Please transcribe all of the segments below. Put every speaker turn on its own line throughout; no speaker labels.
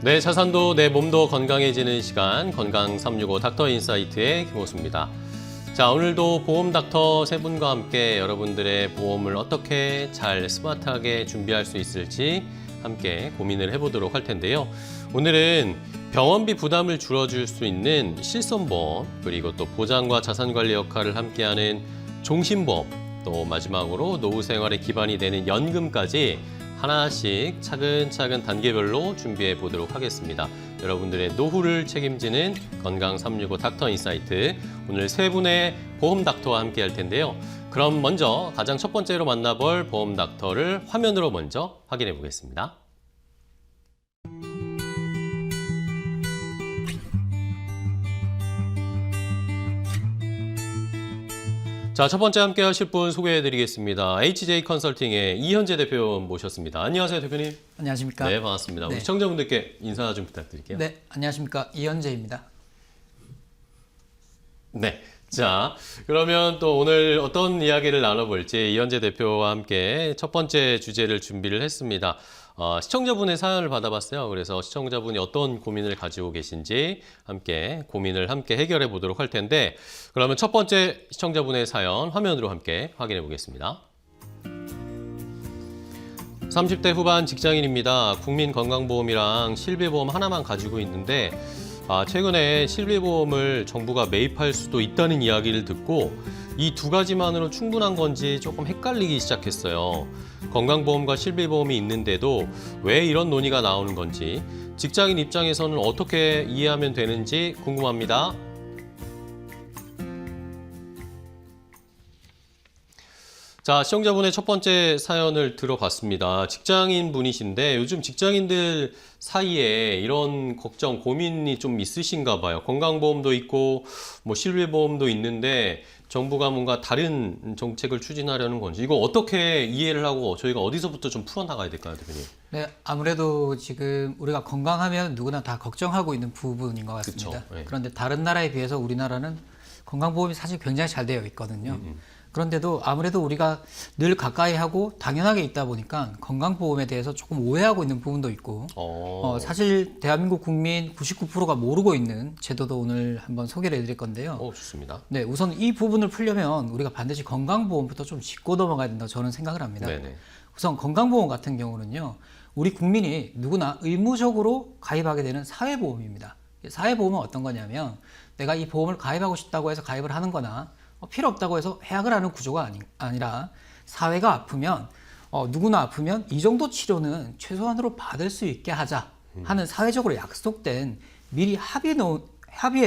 내 자산도 내 몸도 건강해지는 시간 건강 365 닥터 인사이트의 김호수입니다. 자, 오늘도 보험 닥터 세 분과 함께 여러분들의 보험을 어떻게 잘 스마트하게 준비할 수 있을지 함께 고민을 해보도록 할 텐데요. 오늘은 병원비 부담을 줄여줄 수 있는 실손보험, 그리고 또 보장과 자산관리 역할을 함께하는 종신보험, 또 마지막으로 노후 생활의 기반이 되는 연금까지 하나씩 차근차근 단계별로 준비해 보도록 하겠습니다. 여러분들의 노후를 책임지는 건강 365 닥터 인사이트, 오늘 세 분의 보험 닥터와 함께 할 텐데요. 그럼 먼저 가장 첫 번째로 만나볼 보험 닥터를 화면으로 먼저 확인해 보겠습니다. 자, 첫 번째 함께 하실 분 소개해 드리겠습니다. HJ 컨설팅의 이현재 대표 모셨습니다. 안녕하세요, 대표님.
안녕하십니까.
네, 반갑습니다.
네.
우리 시청자분들께 인사 좀 부탁드릴게요.
네, 안녕하십니까. 이현재입니다.
네. 자, 그러면 또 오늘 어떤 이야기를 나눠볼지 이현재 대표와 함께 첫 번째 주제를 준비를 했습니다. 시청자분의 사연을 받아봤어요. 그래서 시청자분이 어떤 고민을 가지고 계신지 함께 고민을 함께 해결해 보도록 할 텐데, 그러면 첫 번째 시청자분의 사연 화면으로 함께 확인해 보겠습니다. 30대 후반 직장인입니다. 국민건강보험이랑 실비보험 하나만 가지고 있는데 최근에 실비보험을 정부가 매입할 수도 있다는 이야기를 듣고 이 두 가지만으로 충분한 건지 조금 헷갈리기 시작했어요. 건강보험과 실비보험이 있는데도 왜 이런 논의가 나오는 건지, 직장인 입장에서는 어떻게 이해하면 되는지 궁금합니다. 자, 시청자분의 첫 번째 사연을 들어봤습니다. 직장인 분이신데 요즘 직장인들 사이에 이런 걱정, 고민이 좀 있으신가 봐요. 건강보험도 있고 뭐 실비보험도 있는데 정부가 뭔가 다른 정책을 추진하려는 건지, 이거 어떻게 이해를 하고 저희가 어디서부터 좀 풀어나가야 될까요, 대표님?
네, 아무래도 지금 우리가 건강하면 누구나 다 걱정하고 있는 부분인 것 같습니다.
그쵸, 네.
그런데 다른 나라에 비해서 우리나라는 건강보험이 사실 굉장히 잘 되어 있거든요. 그런데도 아무래도 우리가 늘 가까이 하고 당연하게 있다 보니까 건강보험에 대해서 조금 오해하고 있는 부분도 있고, 사실 대한민국 국민 99%가 모르고 있는 제도도 오늘 한번 소개를 해드릴 건데요.
좋습니다.
네, 우선 이 부분을 풀려면 우리가 반드시 건강보험부터 좀 짚고 넘어가야 된다고 저는 생각을 합니다.
네네.
우선 건강보험 같은 경우는요, 우리 국민이 누구나 의무적으로 가입하게 되는 사회보험입니다. 사회보험은 어떤 거냐면 내가 이 보험을 가입하고 싶다고 해서 가입을 하는 거나 필요 없다고 해서 해약을 하는 구조가 아니라 사회가 아프면 누구나 아프면 이 정도 치료는 최소한으로 받을 수 있게 하자 하는 사회적으로 약속된 미리 합의해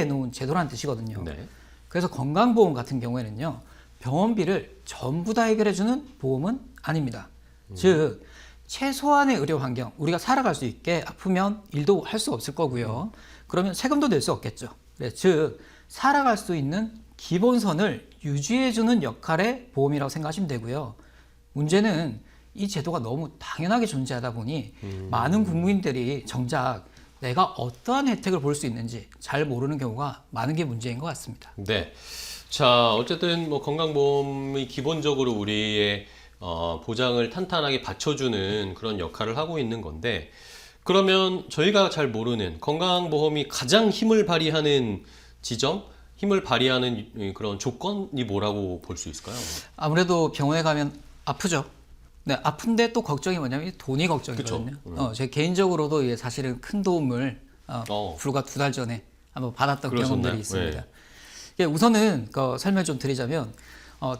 놓은 제도라는 뜻이거든요.
네.
그래서 건강보험 같은 경우에는요, 병원비를 전부 다 해결해주는 보험은 아닙니다. 즉 최소한의 의료 환경, 우리가 살아갈 수 있게 아프면 일도 할 수 없을 거고요. 그러면 세금도 낼 수 없겠죠. 네, 즉 살아갈 수 있는 기본선을 유지해주는 역할의 보험이라고 생각하시면 되고요. 문제는 이 제도가 너무 당연하게 존재하다 보니 많은 국민들이 정작 내가 어떠한 혜택을 볼 수 있는지 잘 모르는 경우가 많은 게 문제인 것 같습니다.
네. 자, 어쨌든 뭐 건강보험이 기본적으로 우리의 보장을 탄탄하게 받쳐주는 그런 역할을 하고 있는 건데, 그러면 저희가 잘 모르는 건강보험이 가장 힘을 발휘하는 지점, 힘을 발휘하는 그런 조건이 뭐라고 볼 수 있을까요?
아무래도 병원에 가면 아프죠. 네, 아픈데 또 걱정이 뭐냐면 돈이 걱정이거든요. 제 개인적으로도 사실은 큰 도움을 불과 2달 전에 한번 받았던
그러셨나요?
경험들이 있습니다.
네.
우선은 설명 좀 드리자면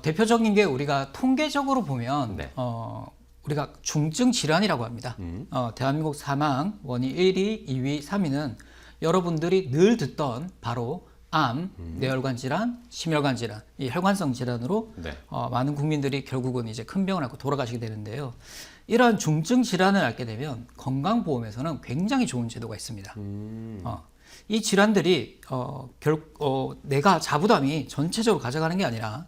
대표적인 게 우리가 통계적으로 보면
네.
우리가 중증 질환이라고 합니다. 대한민국 사망 원인 1위, 2위, 3위는 여러분들이 늘 듣던 바로 암, 뇌혈관 질환, 심혈관 질환, 이 혈관성 질환으로
네.
많은 국민들이 결국은 이제 큰 병을 앓고 돌아가시게 되는데요. 이러한 중증 질환을 앓게 되면 건강보험에서는 굉장히 좋은 제도가 있습니다. 이 질환들이 내가 자부담이 전체적으로 가져가는 게 아니라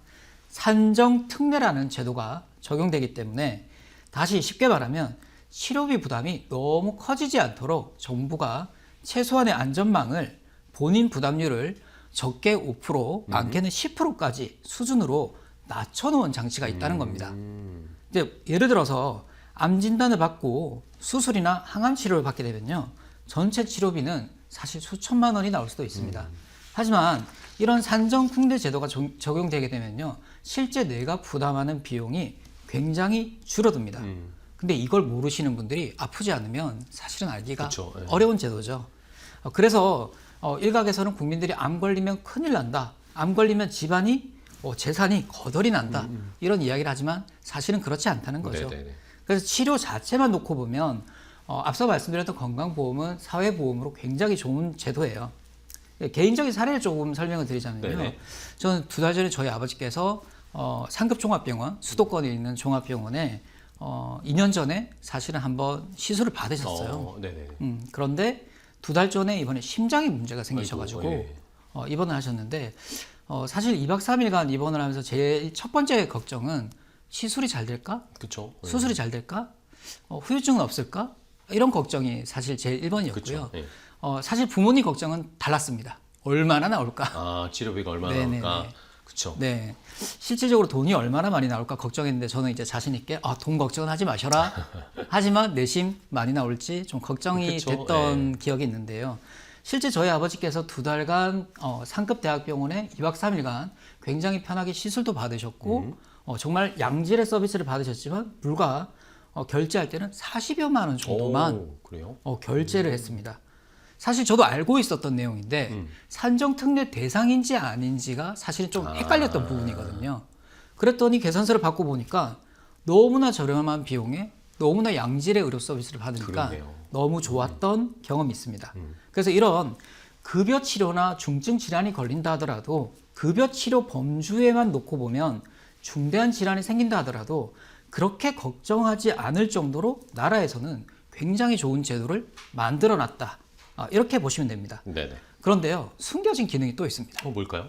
산정특례라는 제도가 적용되기 때문에, 다시 쉽게 말하면 치료비 부담이 너무 커지지 않도록 정부가 최소한의 안전망을, 본인 부담률을 적게 5%, 많게는 10%까지 수준으로 낮춰놓은 장치가 있다는 겁니다. 이제 예를 들어서 암 진단을 받고 수술이나 항암 치료를 받게 되면요, 전체 치료비는 사실 수천만 원이 나올 수도 있습니다. 하지만 이런 산정특례 제도가 적용되게 되면요, 실제 내가 부담하는 비용이 굉장히 줄어듭니다. 근데 이걸 모르시는 분들이 아프지 않으면 사실은 알기가
그쵸, 예.
어려운 제도죠. 그래서 일각에서는 국민들이 암 걸리면 큰일 난다, 암 걸리면 집안이 재산이 거덜이 난다, 이런 이야기를 하지만 사실은 그렇지 않다는 거죠.
네네네.
그래서 치료 자체만 놓고 보면 앞서 말씀드렸던 건강보험은 사회보험으로 굉장히 좋은 제도예요. 개인적인 사례를 조금 설명을 드리자면요.
네네.
저는 2달 전에 저희 아버지께서 상급 종합병원, 수도권에 있는 종합병원에 2년 전에 사실은 한번 시술을 받으셨어요.
네네.
그런데 2달 전에 이번에 심장에 문제가 생기셔가지고
아이고, 예.
입원을 하셨는데 사실 2박 3일간 입원을 하면서 제일 첫 번째 걱정은 시술이 잘 될까?
그쵸. 예.
수술이 잘 될까? 후유증은 없을까? 이런 걱정이 사실 제일 1번이었고요.
그쵸. 예.
사실 부모님 걱정은 달랐습니다. 얼마나 나올까?
아, 치료비가 얼마나
네네네.
나올까? 그쵸.
네. 실질적으로 돈이 얼마나 많이 나올까 걱정했는데 저는 이제 자신 있게 돈 걱정은 하지 마셔라. 하지만 내심 많이 나올지 좀 걱정이
그쵸.
됐던 기억이 있는데요. 실제 저희 아버지께서 2달간 상급 대학병원에 2박 3일간 굉장히 편하게 시술도 받으셨고 정말 양질의 서비스를 받으셨지만 불과 결제할 때는 40여만 원 정도만
오, 그래요?
결제를 했습니다. 사실 저도 알고 있었던 내용인데 산정특례 대상인지 아닌지가 사실 좀 헷갈렸던 부분이거든요. 그랬더니 계산서를 받고 보니까 너무나 저렴한 비용에 너무나 양질의 의료 서비스를 받으니까
그러네요.
너무 좋았던 경험이 있습니다. 그래서 이런 급여 치료나 중증 질환이 걸린다 하더라도 급여 치료 범주에만 놓고 보면 중대한 질환이 생긴다 하더라도 그렇게 걱정하지 않을 정도로 나라에서는 굉장히 좋은 제도를 만들어 놨다. 이렇게 보시면 됩니다.
네네.
그런데요, 숨겨진 기능이 또 있습니다.
뭘까요?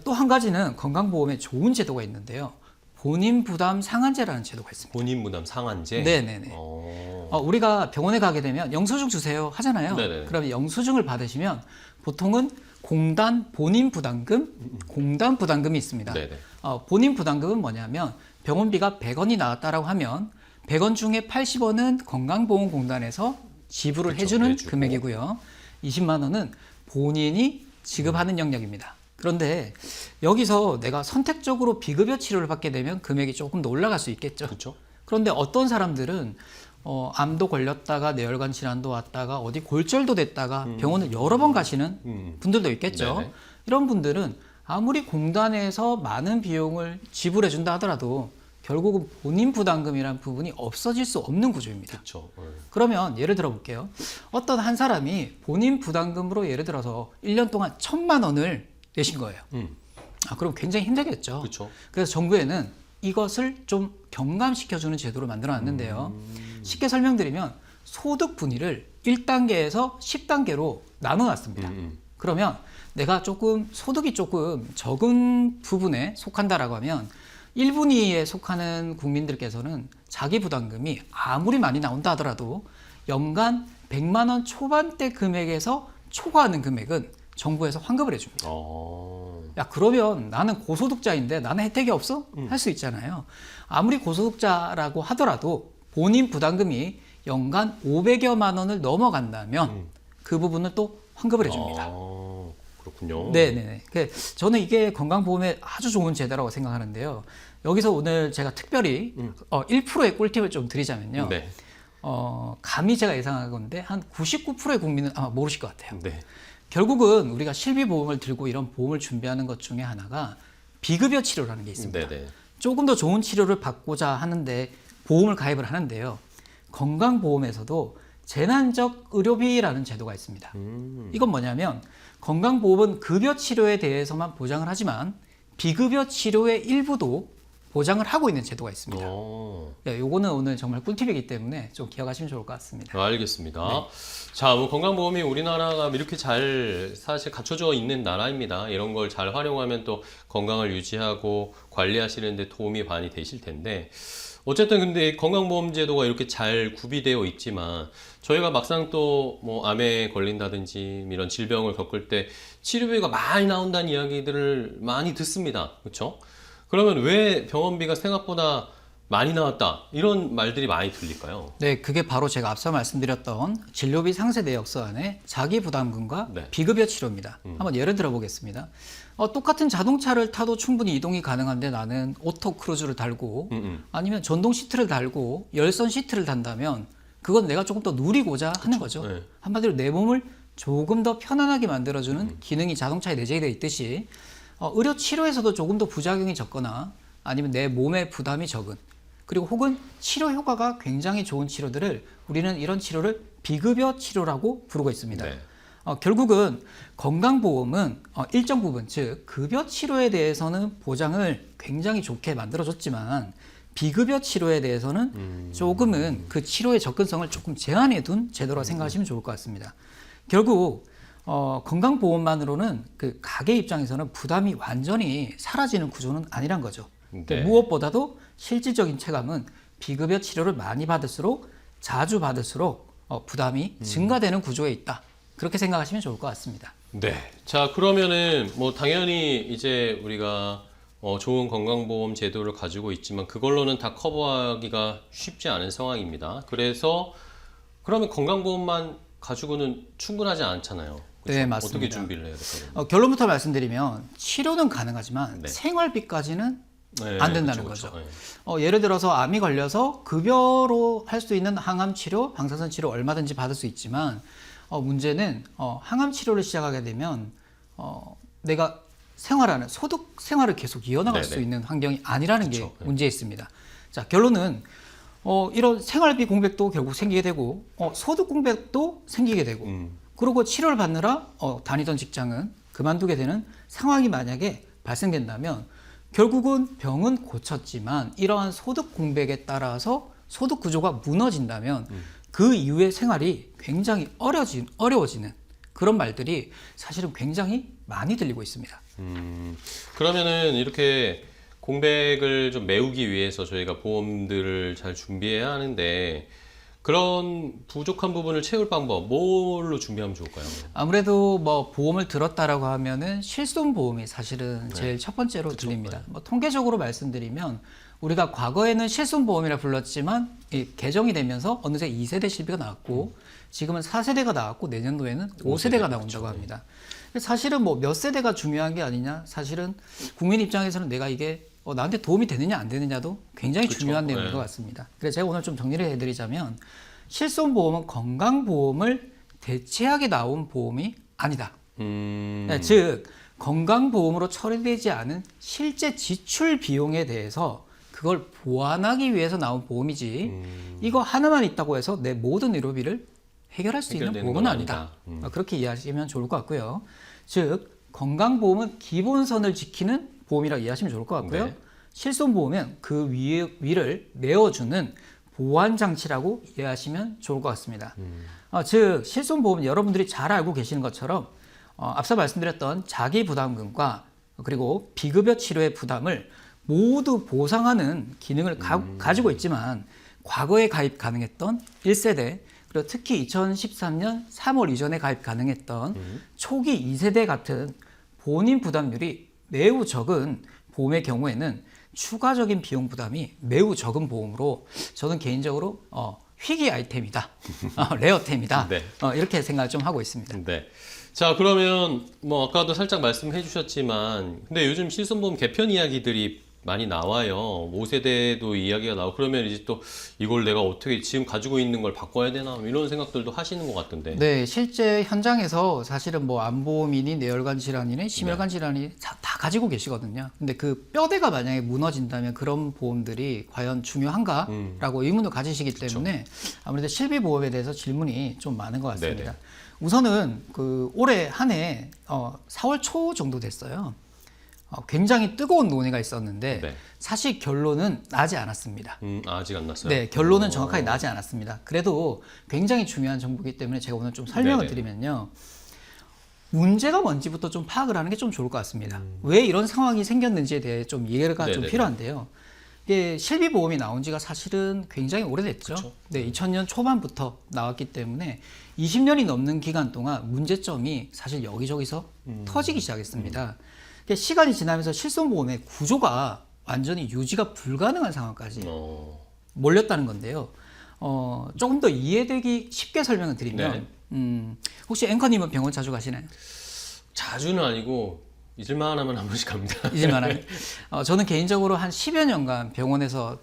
또 한 가지는 건강보험에 좋은 제도가 있는데요. 본인 부담 상한제라는 제도가 있습니다.
본인 부담 상한제?
네네네. 우리가 병원에 가게 되면 영수증 주세요 하잖아요.
네네.
그러면 영수증을 받으시면 보통은 공단 본인 부담금, 공단 부담금이 있습니다.
네네.
본인 부담금은 뭐냐면 병원비가 100원이 나왔다라고 하면 100원 중에 80원은 건강보험공단에서 지불을 해주는
해주고.
금액이고요. 20만 원은 본인이 지급하는 영역입니다. 그런데 여기서 내가 선택적으로 비급여 치료를 받게 되면 금액이 조금 더 올라갈 수 있겠죠.
그렇죠.
그런데 어떤 사람들은 암도 걸렸다가 뇌혈관 질환도 왔다가 어디 골절도 됐다가 병원을 여러 번 가시는 분들도 있겠죠.
네네.
이런 분들은 아무리 공단에서 많은 비용을 지불해 준다 하더라도 결국은 본인 부담금이라는 부분이 없어질 수 없는 구조입니다.
그렇죠.
그러면 예를 들어 볼게요. 어떤 한 사람이 본인 부담금으로 예를 들어서 1년 동안 1,000만 원을 내신 거예요. 그럼 굉장히 힘들겠죠.
그렇죠.
그래서 정부에는 이것을 좀 경감시켜주는 제도를 만들어 놨는데요. 쉽게 설명드리면 소득 분위를 1단계에서 10단계로 나눠 놨습니다. 그러면 내가 소득이 조금 적은 부분에 속한다라고 하면 1분위에 속하는 국민들께서는 자기 부담금이 아무리 많이 나온다 하더라도 연간 100만 원 초반대 금액에서 초과하는 금액은 정부에서 환급을 해줍니다. 야, 그러면 나는 고소득자인데 나는 혜택이 없어? 할 수 있잖아요. 아무리 고소득자라고 하더라도 본인 부담금이 연간 500여만 원을 넘어간다면 그 부분을 또 환급을 해줍니다.
그렇군요.
네네네. 저는 이게 건강보험에 아주 좋은 제도라고 생각하는데요. 여기서 오늘 제가 특별히 1%의 꿀팁을 좀 드리자면요.
네.
감히 제가 예상하건데 한 99%의 국민은 아마 모르실 것 같아요.
네.
결국은 우리가 실비보험을 들고 이런 보험을 준비하는 것 중에 하나가 비급여 치료라는 게 있습니다.
네네.
조금 더 좋은 치료를 받고자 하는데 보험을 가입을 하는데요. 건강보험에서도 재난적 의료비라는 제도가 있습니다. 이건 뭐냐면 건강보험은 급여 치료에 대해서만 보장을 하지만 비급여 치료의 일부도 보장을 하고 있는 제도가 있습니다. 요거는 오늘 정말 꿀팁이기 때문에 좀 기억하시면 좋을 것 같습니다.
알겠습니다.
네.
자, 건강보험이 우리나라가 이렇게 잘 사실 갖춰져 있는 나라입니다. 이런 걸 잘 활용하면 또 건강을 유지하고 관리하시는 데 도움이 많이 되실 텐데 어쨌든 근데 건강보험 제도가 이렇게 잘 구비되어 있지만 저희가 막상 또 뭐 암에 걸린다든지 이런 질병을 겪을 때 치료비가 많이 나온다는 이야기들을 많이 듣습니다. 그렇죠? 그러면 왜 병원비가 생각보다 많이 나왔다 이런 말들이 많이 들릴까요?
네, 그게 바로 제가 앞서 말씀드렸던 진료비 상세 내역서안의 자기 부담금과
네.
비급여 치료입니다. 한번 예를 들어 보겠습니다. 똑같은 자동차를 타도 충분히 이동이 가능한데 나는 오토 크루즈를 달고 아니면 전동 시트를 달고 열선 시트를 단다면 그건 내가 조금 더 누리고자 하는 거죠.
네.
한마디로 내 몸을 조금 더 편안하게 만들어주는 기능이 자동차에 내재되어 있듯이 의료 치료에서도 조금 더 부작용이 적거나 아니면 내 몸의 부담이 적은 그리고 혹은 치료 효과가 굉장히 좋은 치료들을 우리는 이런 치료를 비급여 치료라고 부르고 있습니다.
네.
결국은 건강보험은 일정 부분 즉 급여 치료에 대해서는 보장을 굉장히 좋게 만들어줬지만 비급여 치료에 대해서는 조금은 그 치료의 접근성을 조금 제한해 둔 제도라 생각하시면 좋을 것 같습니다. 결국 건강보험만으로는 그 가게 입장에서는 부담이 완전히 사라지는 구조는 아니란 거죠.
네.
무엇보다도 실질적인 체감은 비급여 치료를 많이 받을수록 자주 받을수록 부담이 증가되는 구조에 있다. 그렇게 생각하시면 좋을 것 같습니다.
네. 자, 그러면은 뭐 당연히 이제 우리가 좋은 건강보험 제도를 가지고 있지만 그걸로는 다 커버하기가 쉽지 않은 상황입니다. 그래서 그러면 건강보험만 가지고는 충분하지 않잖아요. 그렇죠?
네, 맞습니다.
어떻게 준비를 해야 될까요?
결론부터 말씀드리면 치료는 가능하지만
네.
생활비까지는
네,
안 된다는
그렇죠,
거죠.
그렇죠. 네.
예를 들어서 암이 걸려서 급여로 할 수 있는 항암 치료, 방사선 치료 얼마든지 받을 수 있지만 문제는 항암 치료를 시작하게 되면 내가 생활하는 소득 생활을 계속 이어나갈
네네.
수 있는 환경이 아니라는 게
그렇죠. 네.
문제 있습니다. 자, 결론은 이런 생활비 공백도 결국 생기게 되고 소득 공백도 생기게 되고 그리고 치료를 받느라 다니던 직장은 그만두게 되는 상황이 만약에 발생된다면 결국은 병은 고쳤지만 이러한 소득 공백에 따라서 소득 구조가 무너진다면 그 이후의 생활이 굉장히 어려워지는 그런 말들이 사실은 굉장히 많이 들리고 있습니다.
그러면은 이렇게 공백을 좀 메우기 위해서 저희가 보험들을 잘 준비해야 하는데 그런 부족한 부분을 채울 방법 뭘로 준비하면 좋을까요?
아무래도 뭐 보험을 들었다라고 하면은 실손 보험이 사실은 제일 첫 번째로 들립니다. 뭐 통계적으로 말씀드리면 우리가 과거에는 실손 보험이라 불렀지만 개정이 되면서 어느새 2세대 실비가 나왔고 지금은 4세대가 나왔고 내년도에는 5세대가 나온다고 합니다. 사실은 뭐 몇 세대가 중요한 게 아니냐. 사실은 국민 입장에서는 내가 이게 나한테 도움이 되느냐 안 되느냐도 굉장히
그렇죠.
중요한 내용인
네.
것 같습니다. 그래서 제가 오늘 좀 정리를 해드리자면 실손보험은 건강보험을 대체하게 나온 보험이 아니다. 네, 즉 건강보험으로 처리되지 않은 실제 지출 비용에 대해서 그걸 보완하기 위해서 나온 보험이지 이거 하나만 있다고 해서 내 모든 의료비를 해결할 수 있는
해결되는
보험은
건
아니다.
아니다.
그렇게 이해하시면 좋을 것 같고요. 즉 건강보험은 기본선을 지키는 보험이라고 이해하시면 좋을 것 같고요.
네.
실손보험은 그 위를 메워주는 보완장치라고 이해하시면 좋을 것 같습니다. 즉 실손보험은 여러분들이 잘 알고 계시는 것처럼 앞서 말씀드렸던 자기부담금과 그리고 비급여 치료의 부담을 모두 보상하는 기능을 가지고 있지만 과거에 가입 가능했던 1세대 그리고 특히 2013년 3월 이전에 가입 가능했던 초기 2세대 같은 본인 부담률이 매우 적은 보험의 경우에는 추가적인 비용 부담이 매우 적은 보험으로 저는 개인적으로 희귀 아이템이다, 레어템이다
네.
이렇게 생각을 좀 하고 있습니다.
네. 자, 그러면 뭐 아까도 살짝 말씀해 주셨지만 근데 요즘 실손보험 개편 이야기들이 많이 나와요. 5세대도 이야기가 나오고 그러면 이제 또 이걸 내가 어떻게 지금 가지고 있는 걸 바꿔야 되나 이런 생각들도 하시는 것 같던데.
네, 실제 현장에서 사실은 뭐 암보험이니 뇌혈관 질환이니 심혈관 질환이 다 가지고 계시거든요. 근데 그 뼈대가 만약에 무너진다면 그런 보험들이 과연 중요한가라고 의문을 가지시기 때문에 아무래도 실비보험에 대해서 질문이 좀 많은 것 같습니다.
네네.
우선은 그 올해 한 해 4월 초 정도 됐어요. 굉장히 뜨거운 논의가 있었는데
네.
사실 결론은 나지 않았습니다.
아직 안 났어요?
네, 결론은 정확하게 나지 않았습니다. 그래도 굉장히 중요한 정보이기 때문에 제가 오늘 좀 설명을
네네.
드리면요. 문제가 뭔지부터 좀 파악을 하는 게 좀 좋을 것 같습니다. 왜 이런 상황이 생겼는지에 대해 좀 이해가 좀
네네네.
필요한데요. 이게 실비보험이 나온 지가 사실은 굉장히 오래됐죠.
그쵸?
네, 2000년 초반부터 나왔기 때문에 20년이 넘는 기간 동안 문제점이 사실 여기저기서 터지기 시작했습니다. 시간이 지나면서 실손보험의 구조가 완전히 유지가 불가능한 상황까지
어.
몰렸다는 건데요. 조금 더 이해되기 쉽게 설명을 드리면 혹시 앵커님은 병원 자주 가시나요?
자주는 아니고 잊을만 하면 한 번씩 갑니다.
잊을만한. 저는 개인적으로 한 10여 년간 병원에서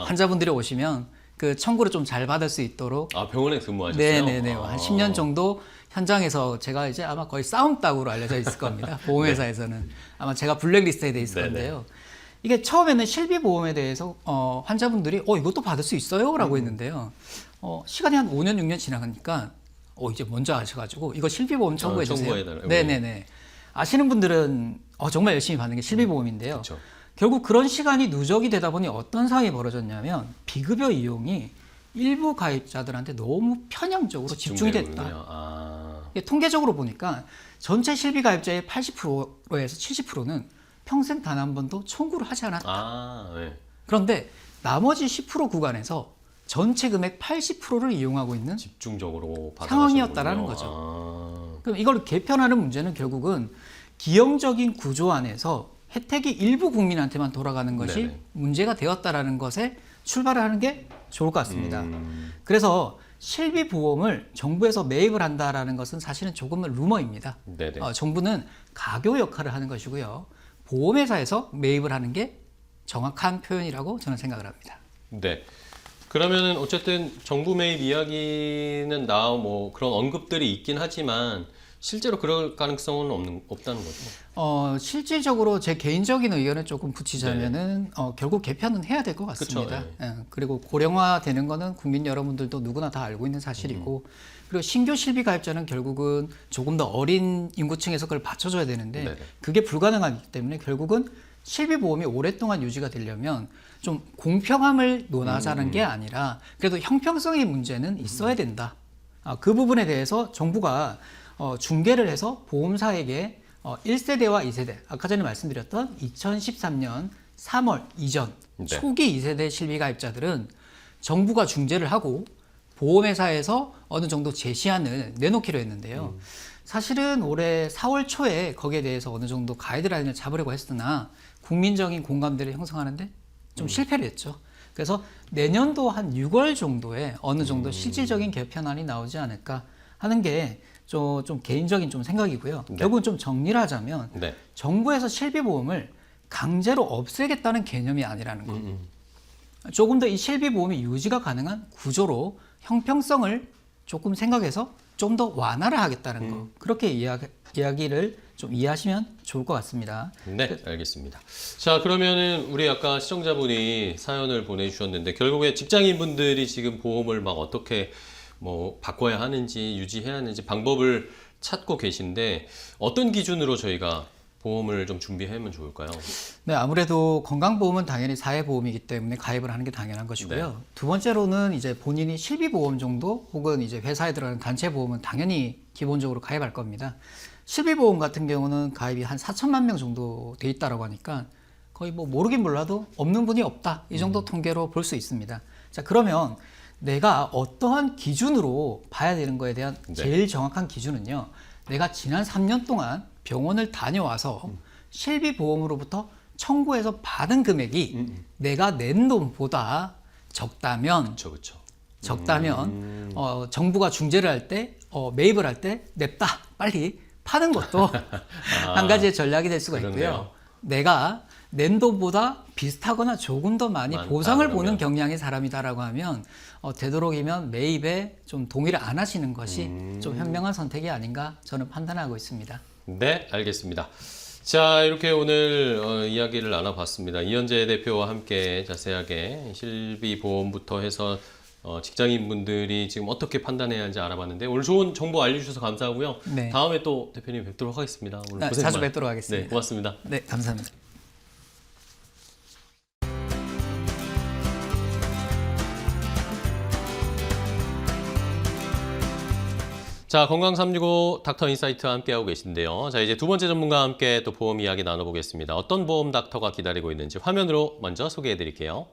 환자분들이 오시면 그 청구를 좀 잘 받을 수 있도록
병원에 근무하셨어요?
네네네. 한 10년 정도 현장에서 제가 이제 아마 거의 싸움닭으로 알려져 있을 겁니다. 보험회사에서는 아마 제가 블랙리스트에 돼 있을 건데요. 이게 처음에는 실비보험에 대해서 환자분들이 이것도 받을 수 있어요? 라고 했는데요. 시간이 한 5년, 6년 지나가니까 이제 먼저 아셔가지고 이거 실비보험 청구해 주세요. 네네네. 아시는 분들은 정말 열심히 받는 게 실비보험인데요.
그쵸.
결국 그런 시간이 누적이 되다 보니 어떤 상황이 벌어졌냐면 비급여 이용이 일부 가입자들한테 너무 편향적으로 집중이 됐다. 이게 통계적으로 보니까 전체 실비 가입자의 80%에서 70%는 평생 단 한 번도 청구를 하지 않았다.
네.
그런데 나머지 10% 구간에서 전체 금액 80%를 이용하고 있는
집중적으로
상황이었다라는 거죠. 그럼 이걸 개편하는 문제는 결국은 기형적인 구조 안에서 혜택이 일부 국민한테만 돌아가는 것이 문제가 되었다라는 것에 출발을 하는 게 좋을 것 같습니다. 그래서 실비보험을 정부에서 매입을 한다라는 것은 사실은 조금은 루머입니다. 정부는 가교 역할을 하는 것이고요. 보험회사에서 매입을 하는 게 정확한 표현이라고 저는 생각을 합니다.
네. 그러면은 어쨌든 정부 매입 이야기는 그런 언급들이 있긴 하지만 실제로 그럴 가능성은 없다는 거죠.
실질적으로 제 개인적인 의견을 조금 붙이자면은 결국 개편은 해야 될 것 같습니다. 그리고 고령화되는 거는 국민 여러분들도 누구나 다 알고 있는 사실이고, 그리고 신규 실비 가입자는 결국은 조금 더 어린 인구층에서 그걸 받쳐줘야 되는데 그게 불가능하기 때문에 결국은 실비보험이 오랫동안 유지가 되려면 좀 공평함을 논하자는 게 아니라 그래도 형평성의 문제는 있어야 된다. 그 부분에 대해서 정부가 중개를 해서 보험사에게 1세대와 2세대, 아까 전에 말씀드렸던 2013년 3월 이전 초기 2세대 실비 가입자들은 정부가 중재를 하고 보험회사에서 어느 정도 제시안을 내놓기로 했는데요. 사실은 올해 4월 초에 거기에 대해서 어느 정도 가이드라인을 잡으려고 했으나 국민적인 공감대를 형성하는데 좀 실패를 했죠. 그래서 내년도 한 6월 정도에 어느 정도 실질적인 개편안이 나오지 않을까 하는 게 좀 개인적인 좀 생각이고요. 결국은 좀 정리를 하자면 정부에서 실비보험을 강제로 없애겠다는 개념이 아니라는 거. 조금 더 이 실비보험이 유지가 가능한 구조로 형평성을 조금 생각해서 좀 더 완화를 하겠다는 거. 그렇게 이야기를 좀 이해하시면 좋을 것 같습니다.
네, 알겠습니다. 자, 그러면은 우리 아까 시청자분이 사연을 보내주셨는데 결국에 직장인분들이 지금 보험을 막 어떻게 바꿔야 하는지 유지해야 하는지 방법을 찾고 계신데 어떤 기준으로 저희가 보험을 좀 준비하면 좋을까요?
네, 아무래도 건강보험은 당연히 사회보험이기 때문에 가입을 하는 게 당연한 것이고요. 두 번째로는 이제 본인이 실비보험 정도 혹은 이제 회사에 들어가는 단체보험은 당연히 기본적으로 가입할 겁니다. 실비보험 같은 경우는 가입이 한 4천만 명 정도 돼 있다라고 하니까 거의 모르긴 몰라도 없는 분이 없다. 이 정도 통계로 볼 수 있습니다. 자, 그러면 내가 어떠한 기준으로 봐야 되는 거에 대한 제일 정확한 기준은요. 내가 지난 3년 동안 병원을 다녀와서 실비보험으로부터 청구해서 받은 금액이 내가 낸 돈보다 적다면, 적다면 정부가 중재를 할 때, 매입을 할 때 냅다 빨리 파는 것도 한 가지의 전략이 될 수가 있고요.
그렇네요.
내가 낸 돈보다 비슷하거나 조금 더 많이 보상을 보는 경향의 사람이다라고 하면 되도록이면 매입에 좀 동의를 안 하시는 것이 좀 현명한 선택이 아닌가 저는 판단하고 있습니다.
네, 알겠습니다. 자, 이렇게 오늘 이야기를 나눠봤습니다. 이현재 대표와 함께 자세하게 실비보험부터 해서 직장인분들이 지금 어떻게 판단해야 할지 알아봤는데 오늘 좋은 정보 알려주셔서 감사하고요. 다음에 또 대표님 뵙도록 하겠습니다. 오늘 고생
자주 뵙도록 하겠습니다.
네, 고맙습니다.
네, 감사합니다.
자, 건강365 닥터 인사이트와 함께하고 계신데요. 자, 이제 두 번째 전문가와 함께 또 보험 이야기 나눠보겠습니다. 어떤 보험 닥터가 기다리고 있는지 화면으로 먼저 소개해 드릴게요.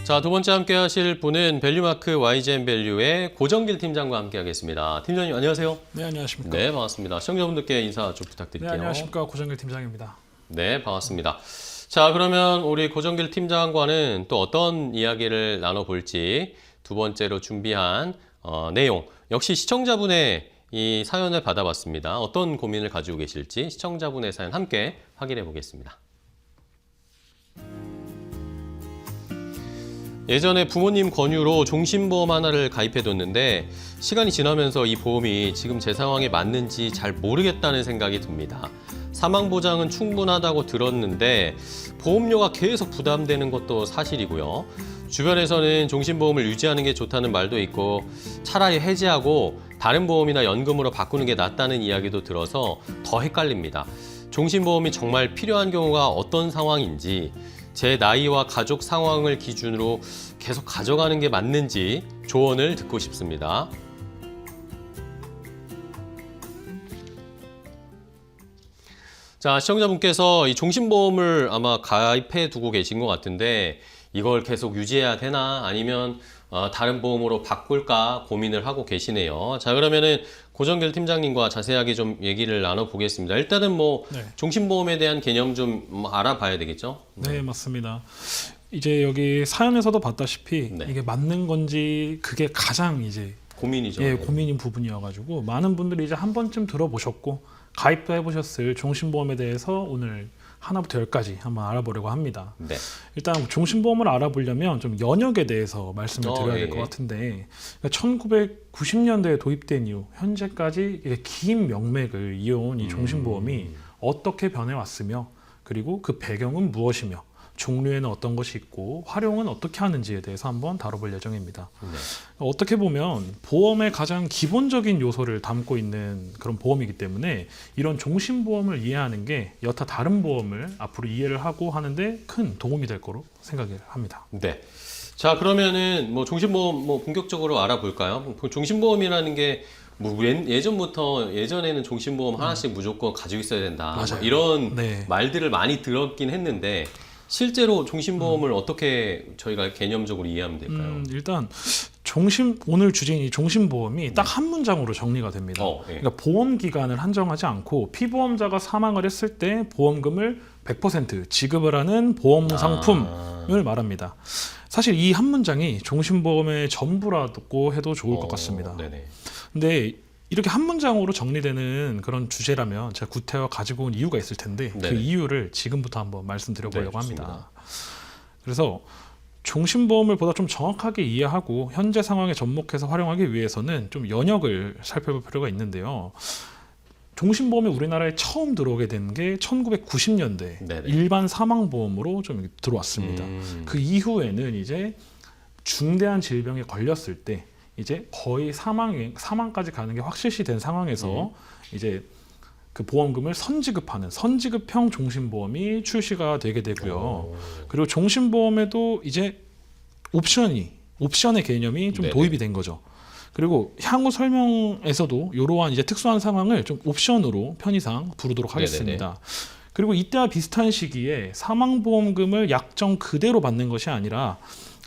자, 두 번째 함께 하실 분은 밸류마크 YGN밸류의 고정길 팀장과 함께 하겠습니다. 팀장님 안녕하세요.
네, 안녕하십니까.
네, 반갑습니다. 시청자분들께 인사 좀
네,
부탁드릴게요.
안녕하십니까. 고정길 팀장입니다.
네, 반갑습니다. 자, 그러면 우리 고정길 팀장과는 또 어떤 이야기를 나눠볼지 두 번째로 준비한 내용, 역시 시청자분의 이 사연을 받아봤습니다. 어떤 고민을 가지고 계실지 시청자분의 사연 함께 확인해 보겠습니다. 예전에 부모님 권유로 종신보험 하나를 가입해뒀는데 시간이 지나면서 이 보험이 지금 제 상황에 맞는지 잘 모르겠다는 생각이 듭니다. 사망보장은 충분하다고 들었는데 보험료가 계속 부담되는 것도 사실이고요. 주변에서는 종신보험을 유지하는 게 좋다는 말도 있고 차라리 해지하고 다른 보험이나 연금으로 바꾸는 게 낫다는 이야기도 들어서 더 헷갈립니다. 종신보험이 정말 필요한 경우가 어떤 상황인지, 제 나이와 가족 상황을 기준으로 계속 가져가는 게 맞는지 조언을 듣고 싶습니다. 자, 시청자분께서 이 종신보험을 아마 가입해 두고 계신 것 같은데 이걸 계속 유지해야 되나 아니면 다른 보험으로 바꿀까 고민을 하고 계시네요. 자, 그러면은 고정길 팀장님과 자세하게 좀 얘기를 나눠보겠습니다. 일단은
네.
종신보험에 대한 개념 좀 알아봐야 되겠죠?
네, 맞습니다. 이제 여기 사연에서도 봤다시피
네.
이게 맞는 건지 그게 가장 이제
고민이죠.
고민인 부분이어가지고 많은 분들이 이제 한 번쯤 들어보셨고 가입도 해보셨을 종신보험에 대해서 오늘 하나부터 10까지 한번 알아보려고 합니다.
네.
일단 종신보험을 알아보려면 좀 연역에 대해서 말씀을 드려야 될 것
예.
같은데 1990년대에 도입된 이후 현재까지 이게 긴 명맥을 이어온 이 종신보험이 어떻게 변해왔으며 그리고 그 배경은 무엇이며 종류에는 어떤 것이 있고 활용은 어떻게 하는지에 대해서 한번 다뤄볼 예정입니다.
네.
어떻게 보면 보험의 가장 기본적인 요소를 담고 있는 그런 보험이기 때문에 이런 종신보험을 이해하는 게 여타 다른 보험을 앞으로 이해를 하고 하는데 큰 도움이 될 거로 생각을 합니다.
네. 자, 그러면은 종신보험 본격적으로 알아볼까요? 종신보험이라는 게 예전에는 종신보험 하나씩 무조건 가지고 있어야 된다.
맞아요.
이런
네.
말들을 많이 들었긴 했는데 실제로 종신보험을 어떻게 저희가 개념적으로 이해하면 될까요?
일단 오늘 주제인 이 종신보험이 딱 한 문장으로 정리가 됩니다.
예.
그러니까 보험 기간을 한정하지 않고 피보험자가 사망을 했을 때 보험금을 100% 지급을 하는 보험 상품을 말합니다. 사실 이 한 문장이 종신보험의 전부라고 해도 좋을 것 같습니다.
네네.
근데 이렇게 한 문장으로 정리되는 그런 주제라면 제가 구태여 가지고 온 이유가 있을 텐데
네네.
그 이유를 지금부터 한번 말씀드려보려고
네,
합니다. 그래서 종신보험을 보다 좀 정확하게 이해하고 현재 상황에 접목해서 활용하기 위해서는 좀 연역을 살펴볼 필요가 있는데요. 종신보험이 우리나라에 처음 들어오게 된 게 1990년대
네네.
일반 사망보험으로 좀 들어왔습니다. 그 이후에는 이제 중대한 질병에 걸렸을 때 이제 거의 사망까지 가는 게 확실시 된 상황에서 이제 그 보험금을 선지급하는 선지급형 종신보험이 출시가 되게 되고요. 그리고 종신보험에도 이제 옵션의 개념이 좀
네네.
도입이 된 거죠. 그리고 향후 설명에서도 이러한 이제 특수한 상황을 좀 옵션으로 편의상 부르도록 하겠습니다. 그리고 이때와 비슷한 시기에 사망보험금을 약정 그대로 받는 것이 아니라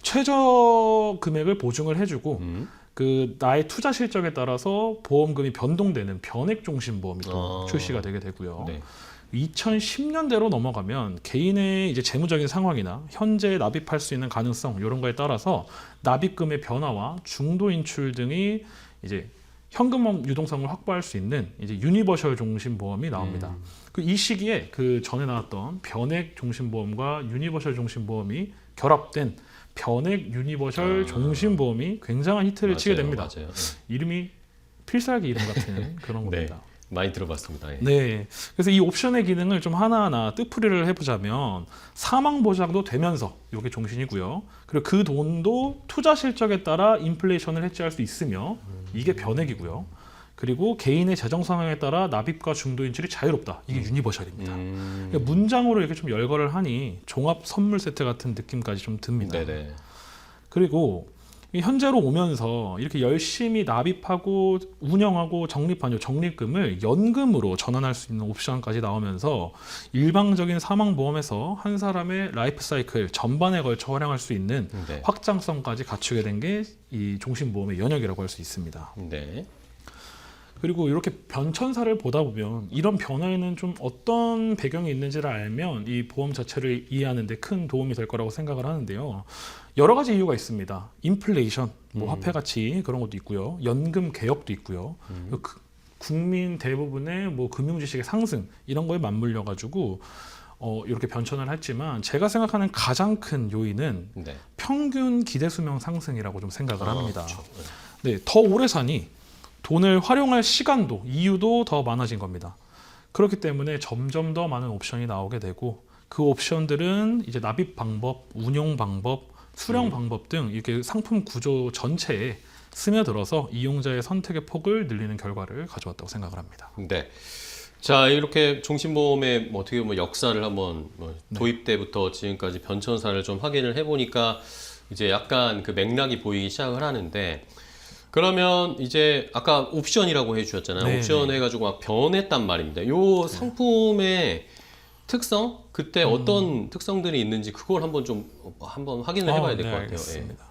최저 금액을 보증을 해주고 그 나의 투자 실적에 따라서 보험금이 변동되는 변액 종신보험이 또 출시가 되게 되고요.
네.
2010년대로 넘어가면 개인의 이제 재무적인 상황이나 현재 납입할 수 있는 가능성 이런 거에 따라서 납입금의 변화와 중도 인출 등이 이제 현금 유동성을 확보할 수 있는 이제 유니버셜 종신보험이 나옵니다. 이 시기에 그 전에 나왔던 변액 종신보험과 유니버셜 종신보험이 결합된 변액 유니버셜 종신보험이 굉장한 히트를 치게 됩니다.
맞아요.
이름이 필살기 이름 같은 그런
네.
겁니다.
많이 들어봤습니다. 예.
네. 그래서 이 옵션의 기능을 좀 하나하나 뜻풀이를 해보자면 사망 보장도 되면서 이게 종신이고요. 그리고 그 돈도 투자 실적에 따라 인플레이션을 해지할 수 있으며 이게 변액이고요. 그리고 개인의 재정 상황에 따라 납입과 중도 인출이 자유롭다. 이게 유니버셜입니다. 그러니까 문장으로 이렇게 좀 열거를 하니 종합 선물 세트 같은 느낌까지 좀 듭니다.
네네.
그리고 현재로 오면서 이렇게 열심히 납입하고 운영하고 적립한 이 적립금을 연금으로 전환할 수 있는 옵션까지 나오면서 일방적인 사망보험에서 한 사람의 라이프 사이클 전반에 걸쳐 활용할 수 있는
네.
확장성까지 갖추게 된 게 이 종신보험의 연역이라고 할 수 있습니다.
네.
그리고 이렇게 변천사를 보다 보면 이런 변화에는 좀 어떤 배경이 있는지를 알면 이 보험 자체를 이해하는 데 큰 도움이 될 거라고 생각을 하는데요. 여러 가지 이유가 있습니다. 인플레이션, 뭐 화폐 가치 그런 것도 있고요. 연금 개혁도 있고요. 국민 대부분의 뭐 금융 지식의 상승 이런 거에 맞물려 가지고 이렇게 변천을 했지만 제가 생각하는 가장 큰 요인은
네.
평균 기대 수명 상승이라고 좀 생각을 합니다.
그렇죠.
네, 더 오래 사니 돈을 활용할 시간도 이유도 더 많아진 겁니다. 그렇기 때문에 점점 더 많은 옵션이 나오게 되고 그 옵션들은 이제 납입 방법, 운용 방법, 수령 방법 등 이렇게 상품 구조 전체에 스며들어서 이용자의 선택의 폭을 늘리는 결과를 가져왔다고 생각을 합니다.
네. 자, 이렇게 종신보험의 뭐 어떻게 보면 역사를 한번 뭐 도입 때부터 지금까지 변천사를 좀 확인을 해보니까 이제 약간 그 맥락이 보이기 시작을 하는데, 그러면 이제 아까 옵션이라고 해주셨잖아요.
네,
옵션
네.
해가지고 막 변했단 말입니다. 요 상품의 특성? 그때 어떤 특성들이 있는지 그걸 한번 좀 한번 확인을 해봐야 될 것 같아요.
알겠습니다.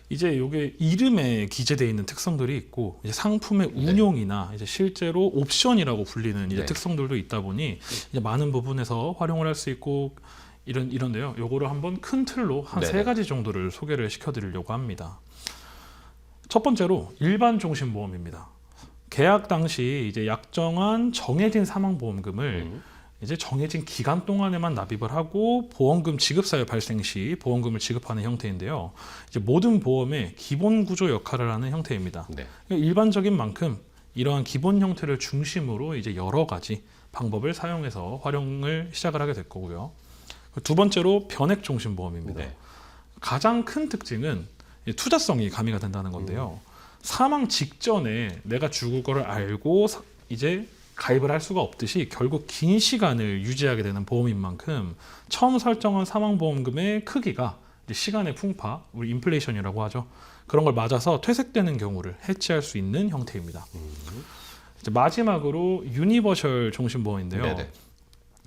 이제 이게 이름에 기재되어 있는 특성들이 있고 이제 상품의 운용이나 이제 실제로 옵션이라고 불리는 이제
네.
특성들도 있다 보니 이제 많은 부분에서 활용을 할 수 있고 이런데요. 요거를 한번 큰 틀로 한
네네.
3가지 정도를 소개를 시켜드리려고 합니다. 첫 번째로 일반 종신보험입니다. 계약 당시 이제 약정한 정해진 사망보험금을 이제 정해진 기간 동안에만 납입을 하고 보험금 지급 사유 발생 시 보험금을 지급하는 형태인데요. 이제 모든 보험의 기본 구조 역할을 하는 형태입니다.
네.
일반적인 만큼 이러한 기본 형태를 중심으로 이제 여러 가지 방법을 사용해서 활용을 시작을 하게 될 거고요. 두 번째로 변액 종신보험입니다.
네.
가장 큰 특징은 투자성이 가미가 된다는 건데요. 사망 직전에 내가 죽을 거를 알고 이제 가입을 할 수가 없듯이 결국 긴 시간을 유지하게 되는 보험인 만큼 처음 설정한 사망보험금의 크기가 이제 시간의 풍파, 우리 인플레이션이라고 하죠. 그런 걸 맞아서 퇴색되는 경우를 해치할 수 있는 형태입니다. 이제 마지막으로 유니버셜 종신보험인데요.
네네.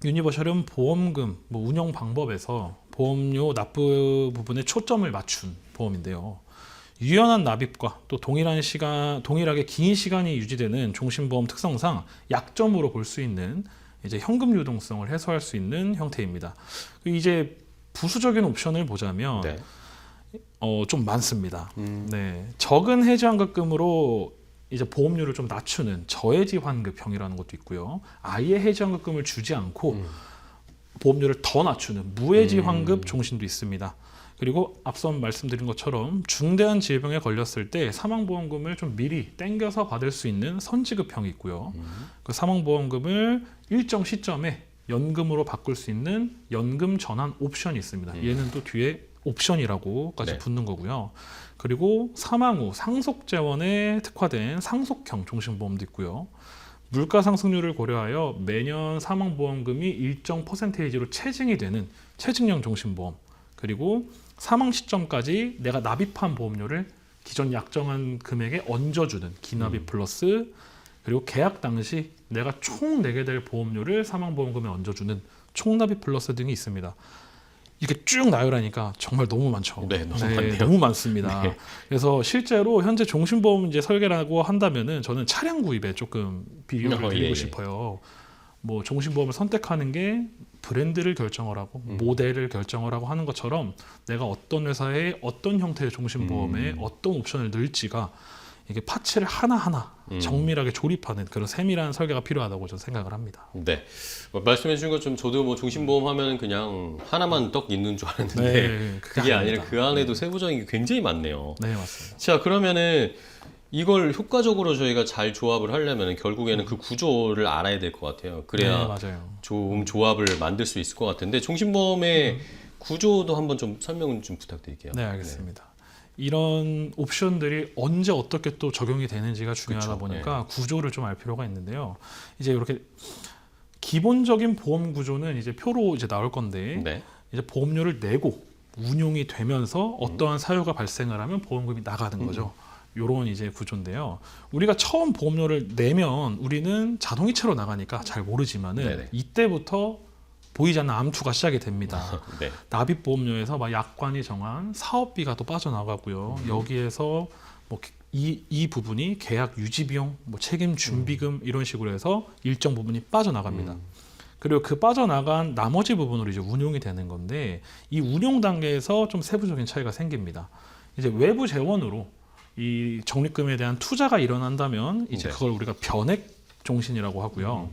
유니버셜은 보험금, 뭐 운영 방법에서 보험료 납부 부분에 초점을 맞춘 보험인데요. 유연한 납입과 또 동일하게 긴 시간이 유지되는 종신보험 특성상 약점으로 볼 수 있는 이제 현금 유동성을 해소할 수 있는 형태입니다. 이제 부수적인 옵션을 보자면
네.
좀 많습니다. 네, 적은 해지 환급금으로 이제 보험료를 좀 낮추는 저해지 환급형이라는 것도 있고요. 아예 해지 환급금을 주지 않고 보험료를 더 낮추는 무해지 환급 종신도 있습니다. 그리고 앞서 말씀드린 것처럼 중대한 질병에 걸렸을 때 사망보험금을 좀 미리 땡겨서 받을 수 있는 선지급형이 있고요. 그 사망보험금을 일정 시점에 연금으로 바꿀 수 있는 연금 전환 옵션이 있습니다. 얘는 또 뒤에 옵션이라고까지
네.
붙는 거고요. 그리고 사망 후 상속재원에 특화된 상속형 종신보험도 있고요. 물가 상승률을 고려하여 매년 사망보험금이 일정 퍼센테이지로 체증이 되는 체증형 종신보험, 그리고 사망 시점까지 내가 납입한 보험료를 기존 약정한 금액에 얹어주는 기납입 플러스, 그리고 계약 당시 내가 총 내게 될 보험료를 사망보험금에 얹어주는 총납입 플러스 등이 있습니다. 이렇게 쭉 나열하니까 정말 너무 많죠.
네, 너무 많네요.
너무 많습니다.
네.
그래서 실제로 현재 종신보험 이제 설계라고 한다면은 저는 차량 구입에 조금 비교를 드리고
예.
싶어요. 뭐 종신보험을 선택하는 게 브랜드를 결정을 하고 모델을 결정을 하고 하는 것처럼 내가 어떤 회사에 어떤 형태의 종신보험에 어떤 옵션을 넣을지가 이게 파츠를 하나하나 정밀하게 조립하는 그런 세밀한 설계가 필요하다고 저는 생각을 합니다.
네. 말씀해 주신 것처럼 저도 뭐 종신보험 하면 그냥 하나만 떡 있는 줄 알았는데
네,
그게 아니라
아닙니다.
그 안에도 세부적인 게 굉장히 많네요.
네, 맞습니다.
자, 그러면은 이걸 효과적으로 저희가 잘 조합을 하려면 결국에는 그 구조를 알아야 될 것 같아요.
네,
그래야
맞아요.
좀 조합을 만들 수 있을 것 같은데 종신보험의 구조도 한번 좀 설명 좀 부탁드릴게요.
네, 알겠습니다. 이런 옵션들이 언제 어떻게 또 적용이 되는지가 중요하다
그쵸,
보니까 구조를 좀 알 필요가 있는데요. 이제 이렇게 기본적인 보험 구조는 이제 표로 이제 나올 건데
네.
이제 보험료를 내고 운용이 되면서 어떠한 사유가 발생을 하면 보험금이 나가는 거죠. 요런 이제 구조인데요. 우리가 처음 보험료를 내면 우리는 자동이체로 나가니까 잘 모르지만은
네네.
이때부터 보이지 않는 암투가 시작이 됩니다.
네.
납입보험료에서 막 약관이 정한 사업비가 또 빠져나가고요. 여기에서 뭐 이 부분이 계약 유지비용, 뭐 책임 준비금 이런 식으로 해서 일정 부분이 빠져나갑니다. 그리고 그 빠져나간 나머지 부분으로 이제 운용이 되는 건데 이 운용 단계에서 좀 세부적인 차이가 생깁니다. 이제 외부 재원으로 이 적립금에 대한 투자가 일어난다면 이제
네.
그걸 우리가 변액 종신이라고 하고요.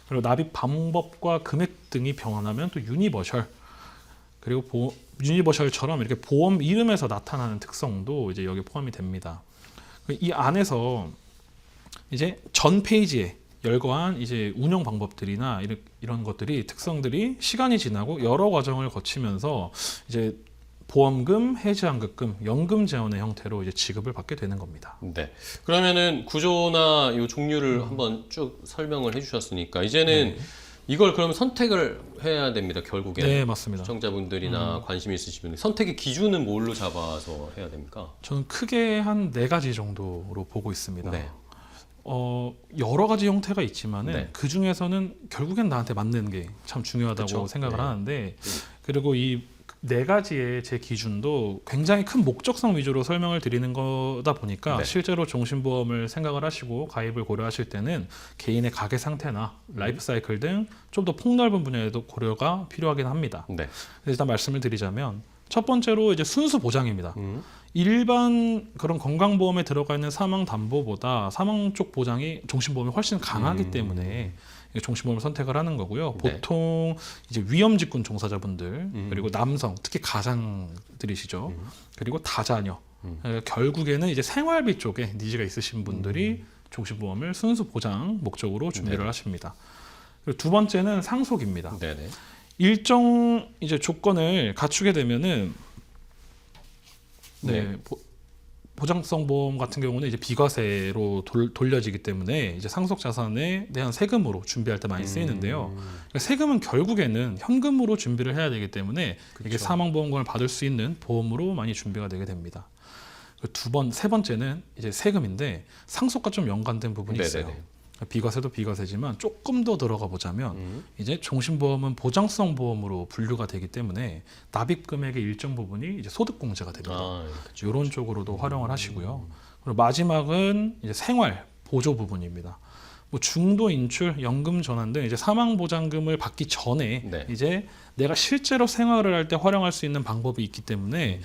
그리고 납입 방법과 금액 등이 변하면 또 유니버셜 그리고 유니버셜처럼 이렇게 보험 이름에서 나타나는 특성도 이제 여기 포함이 됩니다. 이 안에서 이제 전 페이지에 열거한 이제 운영 방법들이나 이런 것들이 특성들이 시간이 지나고 여러 과정을 거치면서 이제 보험금, 해지환급금, 연금 재원의 형태로 이제 지급을 받게 되는 겁니다.
네. 그러면은 구조나 요 종류를 한번 쭉 설명을 해주셨으니까 이제는 이걸 그럼 선택을 해야 됩니다. 결국에.
네, 맞습니다.
시청자분들이나 관심 있으신 분들 선택의 기준은 뭘로 잡아서 해야 됩니까?
저는 크게 한 4가지 정도로 보고 있습니다.
네.
여러 가지 형태가 있지만은
네.
그 중에서는 결국엔 나한테 맞는 게 참 중요하다고
그쵸?
생각을
네.
하는데 그리고 이 4가지의 제 기준도 굉장히 큰 목적성 위주로 설명을 드리는 거다 보니까
네.
실제로 종신보험을 생각을 하시고 가입을 고려하실 때는 개인의 가계 상태나 라이프 사이클 등 좀 더 폭넓은 분야에도 고려가 필요하긴 합니다.
네.
일단 말씀을 드리자면 첫 번째로 이제 순수 보장입니다. 일반 그런 건강보험에 들어가 있는 사망 담보보다 사망 쪽 보장이 종신보험이 훨씬 강하기 때문에 종신보험을 선택을 하는 거고요.
네.
보통 이제 위험직군 종사자분들 그리고 남성 특히 가장들이시죠. 그리고 다자녀 결국에는 이제 생활비 쪽에 니즈가 있으신 분들이 종신보험을 순수 보장 목적으로 준비를
네.
하십니다. 그리고 두 번째는 상속입니다.
네네.
일정 이제 조건을 갖추게 되면은 네, 보장성 보험 같은 경우는 이제 비과세로 돌려지기 때문에 이제 상속 자산에 대한 세금으로 준비할 때 많이 쓰이는데요. 그러니까 세금은 결국에는 현금으로 준비를 해야 되기 때문에 이게
그쵸.
사망보험금을 받을 수 있는 보험으로 많이 준비가 되게 됩니다. 세 번째는 이제 세금인데 상속과 좀 연관된 부분이 있어요.
네네네.
비과세도 비과세지만 조금 더 들어가 보자면 이제 종신보험은 보장성 보험으로 분류가 되기 때문에 납입 금액의 일정 부분이 이제 소득공제가 됩니다.
아, 그쵸.
이런 쪽으로도 활용을 하시고요. 그리고 마지막은 이제 생활 보조 부분입니다. 뭐 중도 인출, 연금 전환 등 이제 사망 보장금을 받기 전에
네.
이제 내가 실제로 생활을 할 때 활용할 수 있는 방법이 있기 때문에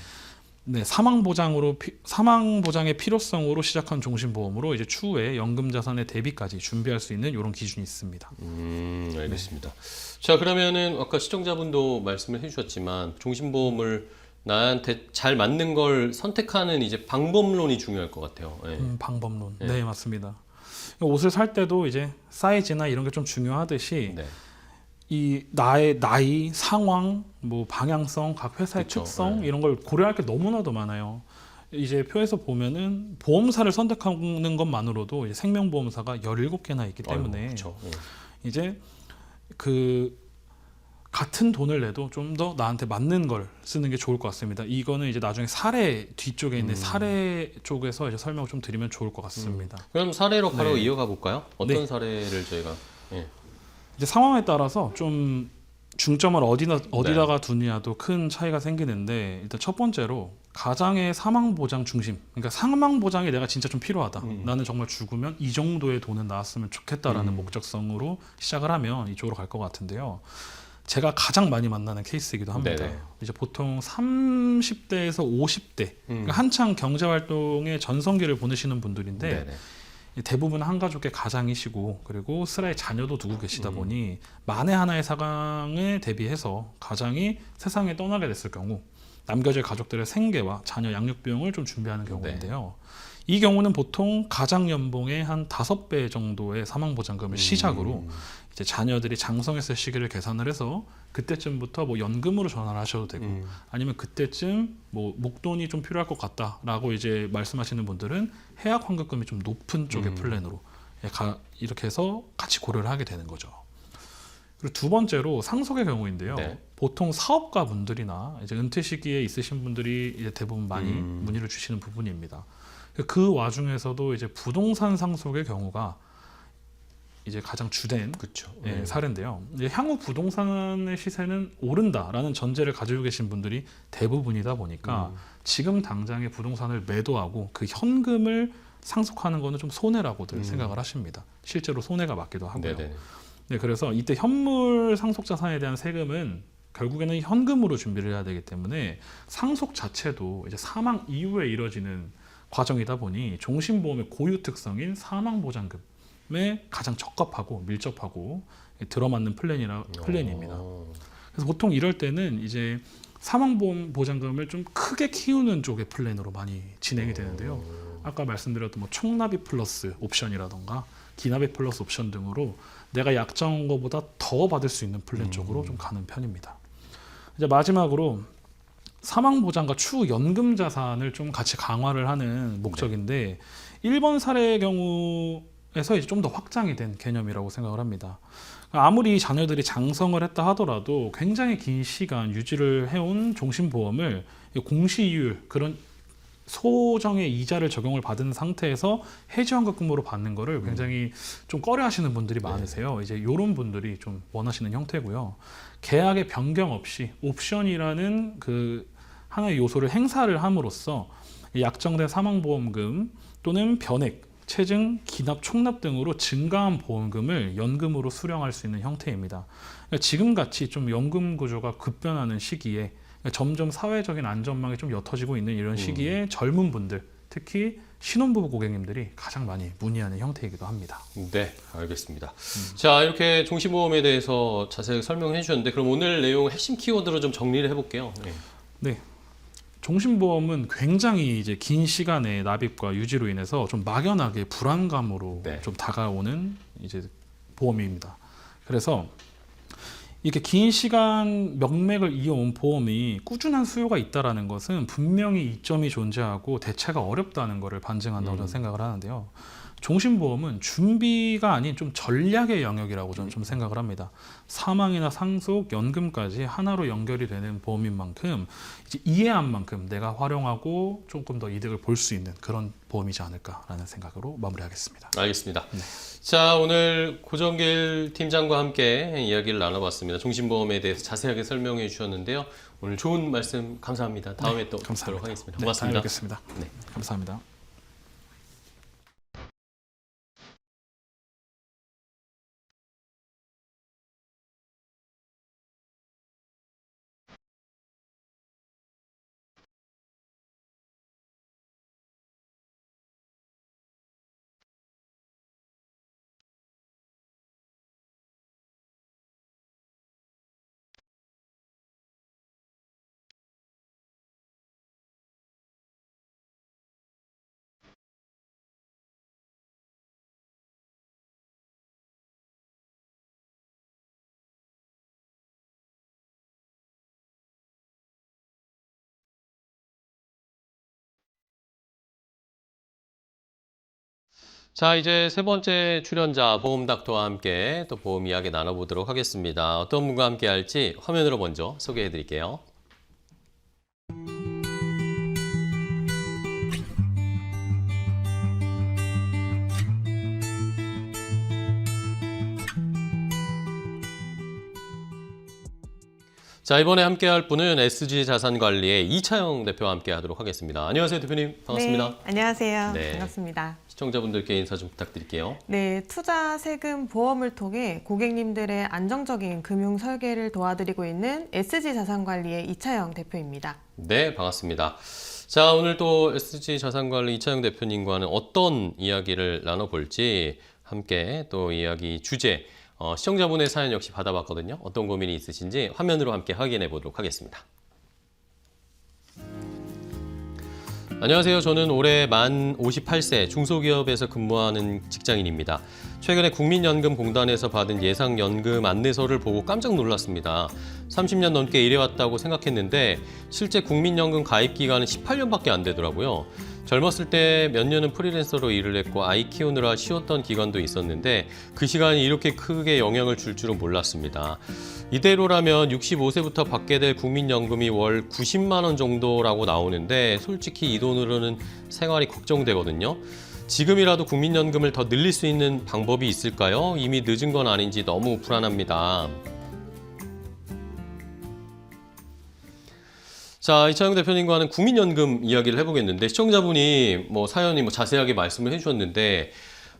네, 사망 보장의 필요성으로 시작한 종신보험으로 이제 추후에 연금 자산의 대비까지 준비할 수 있는 이런 기준이 있습니다.
알겠습니다. 자, 그러면은 아까 시청자분도 말씀을 해주셨지만 종신보험을 나한테 잘 맞는 걸 선택하는 이제 방법론이 중요할 것 같아요. 네.
방법론.
네.
네, 맞습니다. 옷을 살 때도 이제 사이즈나 이런 게 좀 중요하듯이
네.
이 나의 나이, 상황, 뭐 방향성, 각 회사의
그쵸,
특성
네.
이런 걸 고려할 게 너무나도 많아요. 이제 표에서 보면은 보험사를 선택하는 것만으로도 이제 생명보험사가 17개나 있기 때문에
아이고, 그쵸.
이제 그 같은 돈을 내도 좀 더 나한테 맞는 걸 쓰는 게 좋을 것 같습니다. 이거는 이제 나중에 사례 뒤쪽에 있는 사례 쪽에서 이제 설명을 좀 드리면 좋을 것 같습니다.
그럼 사례로 바로
네.
이어가 볼까요? 어떤
네.
사례를 저희가
이제 상황에 따라서 좀 중점을 어디다가 두느냐도 큰 차이가 생기는데 일단 첫 번째로 가장의 사망 보장 중심. 그러니까 사망 보장이 내가 진짜 좀 필요하다. 나는 정말 죽으면 이 정도의 돈은 나왔으면 좋겠다라는 목적성으로 시작을 하면 이쪽으로 갈 것 같은데요. 제가 가장 많이 만나는 케이스이기도 합니다.
네네.
이제 보통 30대에서 50대 그러니까 한창 경제활동의 전성기를 보내시는 분들인데
네네.
대부분 한 가족의 가장이시고 그리고 슬하에 자녀도 두고 계시다 보니 만에 하나의 상황에 대비해서 가장이 세상에 떠나게 됐을 경우 남겨질 가족들의 생계와 자녀 양육 비용을 좀 준비하는 경우인데요. 이 경우는 보통 가장 연봉의 한 5배 정도의 사망보장금을 시작으로 이제 자녀들이 장성했을 시기를 계산을 해서 그때쯤부터 뭐 연금으로 전환하셔도 되고 아니면 그때쯤 뭐 목돈이 좀 필요할 것 같다라고 이제 말씀하시는 분들은 해약 환급금이 좀 높은 쪽의 플랜으로 이렇게 해서 같이 고려를 하게 되는 거죠. 그리고 두 번째로 상속의 경우인데요.
네.
보통 사업가 분들이나 이제 은퇴 시기에 있으신 분들이 이제 대부분 많이 문의를 주시는 부분입니다. 그 와중에서도 이제 부동산 상속의 경우가 이제 가장 주된
그렇죠.
사례인데요. 이제 향후 부동산의 시세는 오른다라는 전제를 가지고 계신 분들이 대부분이다 보니까 지금 당장에 부동산을 매도하고 그 현금을 상속하는 거는 좀 손해라고들 생각을 하십니다. 실제로 손해가 맞기도 하고요.
네네.
네, 그래서 이때 현물 상속 자산에 대한 세금은 결국에는 현금으로 준비를 해야 되기 때문에 상속 자체도 이제 사망 이후에 이뤄지는 과정이다 보니 종신보험의 고유 특성인 사망보장금에 가장 적합하고 밀접하고 들어맞는 플랜입니다. 그래서 보통 이럴 때는 이제 사망보험 보장금을 좀 크게 키우는 쪽의 플랜으로 많이 진행이 되는데요. 아까 말씀드렸던 뭐 총납입 플러스 옵션이라던가 기납입 플러스 옵션 등으로 내가 약정한 것보다 더 받을 수 있는 플랜 쪽으로 좀 가는 편입니다. 이제 마지막으로 사망보장과 추후 연금 자산을 좀 같이 강화를 하는 목적인데 1번 사례의 경우에서 이제 좀 더 확장이 된 개념이라고 생각을 합니다. 아무리 자녀들이 장성을 했다 하더라도 굉장히 긴 시간 유지를 해온 종신보험을 공시이율 그런 소정의 이자를 적용을 받은 상태에서 해지환급금으로 받는 거를 굉장히 좀 꺼려하시는 분들이 많으세요. 이제 이런 분들이 좀 원하시는 형태고요. 계약의 변경 없이 옵션이라는 그 하나의 요소를 행사를 함으로써 약정된 사망보험금 또는 변액, 체증, 기납, 총납 등으로 증가한 보험금을 연금으로 수령할 수 있는 형태입니다. 그러니까 지금같이 좀 연금 구조가 급변하는 시기에 점점 사회적인 안전망이 좀 옅어지고 있는 이런 시기에 젊은 분들, 특히 신혼부부 고객님들이 가장 많이 문의하는 형태이기도 합니다.
네, 알겠습니다. 자, 이렇게 종신보험에 대해서 자세히 설명해 주셨는데 그럼 오늘 내용 핵심 키워드로 좀 정리를 해볼게요.
네. 종신보험은 굉장히 이제 긴 시간의 납입과 유지로 인해서 좀 막연하게 불안감으로 좀 다가오는 이제 보험입니다. 그래서 이렇게 긴 시간 명맥을 이어온 보험이 꾸준한 수요가 있다는 것은 분명히 이점이 존재하고 대체가 어렵다는 것을 반증한다고 저는 생각을 하는데요. 종신보험은 준비가 아닌 좀 전략의 영역이라고 저는 좀 생각을 합니다. 사망이나 상속, 연금까지 하나로 연결이 되는 보험인 만큼 이제 이해한 만큼 내가 활용하고 조금 더 이득을 볼 수 있는 그런 보험이지 않을까라는 생각으로 마무리하겠습니다.
알겠습니다. 자, 오늘 고정길 팀장과 함께 이야기를 나눠봤습니다. 종신보험에 대해서 자세하게 설명해 주셨는데요. 오늘 좋은 말씀 감사합니다. 다음에 또 뵙도록 하겠습니다. 고맙습니다.
다음에 뵙겠습니다. 감사합니다.
자, 이제 세 번째 출연자 보험닥터와 함께 또 보험 이야기 나눠보도록 하겠습니다. 어떤 분과 함께 할지 화면으로 먼저 소개해 드릴게요. 자, 이번에 함께할 분은 SG자산관리의 이차영 대표와 함께하도록 하겠습니다. 안녕하세요, 대표님. 반갑습니다.
네, 안녕하세요.
네.
반갑습니다.
시청자분들께 인사 좀 부탁드릴게요.
네, 투자 세금 보험을 통해 고객님들의 안정적인 금융 설계를 도와드리고 있는 SG자산관리의 이차영 대표입니다.
네, 반갑습니다. 자, 오늘 또 SG자산관리 이차영 대표님과는 어떤 이야기를 나눠볼지 함께 또 이야기 주제 시청자분의 사연 역시 받아봤거든요. 어떤 고민이 있으신지 화면으로 함께 확인해 보도록 하겠습니다. 안녕하세요. 저는 올해 만 58세 중소기업에서 근무하는 직장인입니다. 최근에 국민연금공단에서 받은 예상연금 안내서를 보고 깜짝 놀랐습니다. 30년 넘게 일해왔다고 생각했는데 실제 국민연금 가입 기간은 18년밖에 안 되더라고요. 젊었을 때 몇 년은 프리랜서로 일을 했고 아이 키우느라 쉬었던 기간도 있었는데 그 시간이 이렇게 크게 영향을 줄 줄은 몰랐습니다. 이대로라면 65세부터 받게 될 국민연금이 월 90만 원 정도라고 나오는데 솔직히 이 돈으로는 생활이 걱정되거든요. 지금이라도 국민연금을 더 늘릴 수 있는 방법이 있을까요? 이미 늦은 건 아닌지 너무 불안합니다. 자, 이차영 대표님과는 국민연금 이야기를 해보겠는데 시청자분이 사연이 자세하게 말씀을 해주셨는데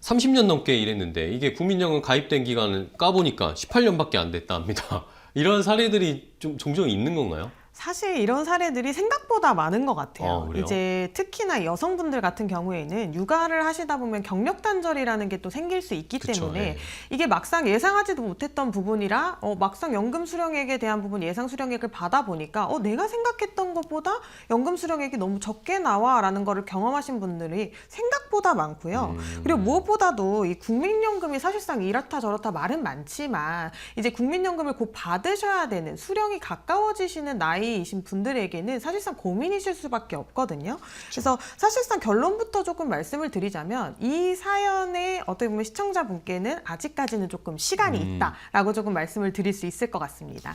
30년 넘게 일했는데 이게 국민연금 가입된 기간을 까보니까 18년밖에 안 됐다 합니다. 이런 사례들이 좀 종종 있는 건가요?
사실 이런 사례들이 생각보다 많은 것 같아요.
그래요?
이제 특히나 여성분들 같은 경우에는 육아를 하시다 보면 경력 단절이라는 게 또 생길 수 있기
그쵸,
때문에
네.
이게 막상 예상하지도 못했던 부분이라 막상 연금 수령액에 대한 부분 예상 수령액을 받아보니까 내가 생각했던 것보다 연금 수령액이 너무 적게 나와라는 거를 경험하신 분들이 생각보다 많고요. 그리고 무엇보다도 이 국민연금이 사실상 이렇다 저렇다 말은 많지만 이제 국민연금을 곧 받으셔야 되는 수령이 가까워지시는 나이이신 분들에게는 사실상 고민이실 수밖에 없거든요. 그래서 사실상 결론부터 조금 말씀을 드리자면 이 사연의 어떻게 보면 시청자분께는 아직까지는 조금 시간이 있다라고 조금 말씀을 드릴 수 있을 것 같습니다.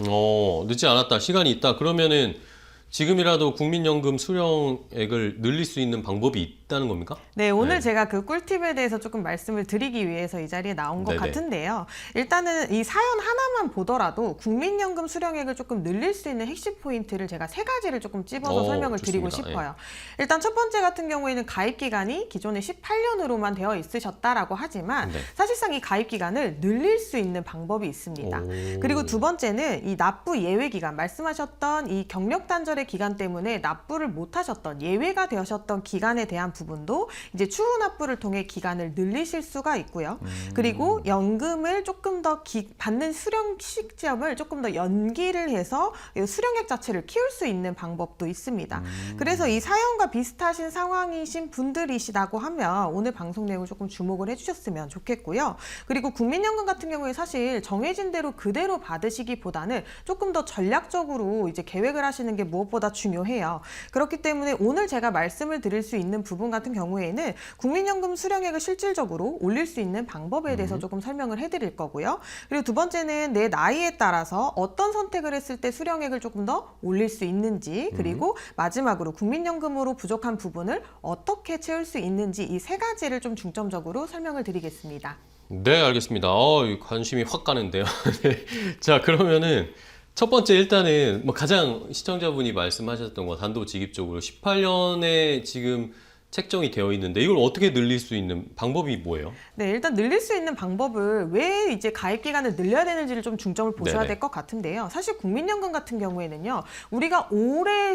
늦지 않았다. 시간이 있다. 그러면은 지금이라도 국민연금 수령액을 늘릴 수 있는 방법이 있다는 겁니까?
네, 오늘
네.
제가 그 꿀팁에 대해서 조금 말씀을 드리기 위해서 이 자리에 나온 것
네네.
같은데요. 일단은 이 사연 하나만 보더라도 국민연금 수령액을 조금 늘릴 수 있는 핵심 포인트를 제가 3가지를 조금 찝어서 설명을 드리고
좋습니다.
싶어요. 일단 첫 번째 같은 경우에는 가입 기간이 기존에 18년으로만 되어 있으셨다라고 하지만
네.
사실상 이 가입 기간을 늘릴 수 있는 방법이 있습니다.
오.
그리고 두 번째는 이 납부 예외 기간, 말씀하셨던 이 경력 단절의 기간 때문에 납부를 못 하셨던 예외가 되셨던 기간에 대한 부분도 이제 추후 납부를 통해 기간을 늘리실 수가 있고요. 그리고 연금을 조금 더 받는 수령 시점을 조금 더 연기를 해서 수령액 자체를 키울 수 있는 방법도 있습니다. 그래서 이 사연과 비슷하신 상황이신 분들이시다고 하면 오늘 방송 내용을 조금 주목을 해주셨으면 좋겠고요. 그리고 국민연금 같은 경우에 사실 정해진 대로 그대로 받으시기보다는 조금 더 전략적으로 이제 계획을 하시는 게 무엇보다 중요해요. 그렇기 때문에 오늘 제가 말씀을 드릴 수 있는 부분 같은 경우에는 국민연금 수령액을 실질적으로 올릴 수 있는 방법에 대해서 조금 설명을 해드릴 거고요. 그리고 두 번째는 내 나이에 따라서 어떤 선택을 했을 때 수령액을 조금 더 올릴 수 있는지, 그리고 마지막으로 국민연금으로 부족한 부분을 어떻게 채울 수 있는지 이 3가지를 좀 중점적으로 설명을 드리겠습니다.
네, 알겠습니다. 관심이 확 가는데요. 네. 자, 그러면은 첫 번째 일단은 가장 시청자분이 말씀하셨던 거 단도직입적으로 18년에 지금 책정이 되어 있는데 이걸 어떻게 늘릴 수 있는 방법이 뭐예요?
네, 일단 늘릴 수 있는 방법을 왜 이제 가입 기간을 늘려야 되는지를 좀 중점을 보셔야
네네.
될 것 같은데요. 사실 국민연금 같은 경우에는요, 우리가 오래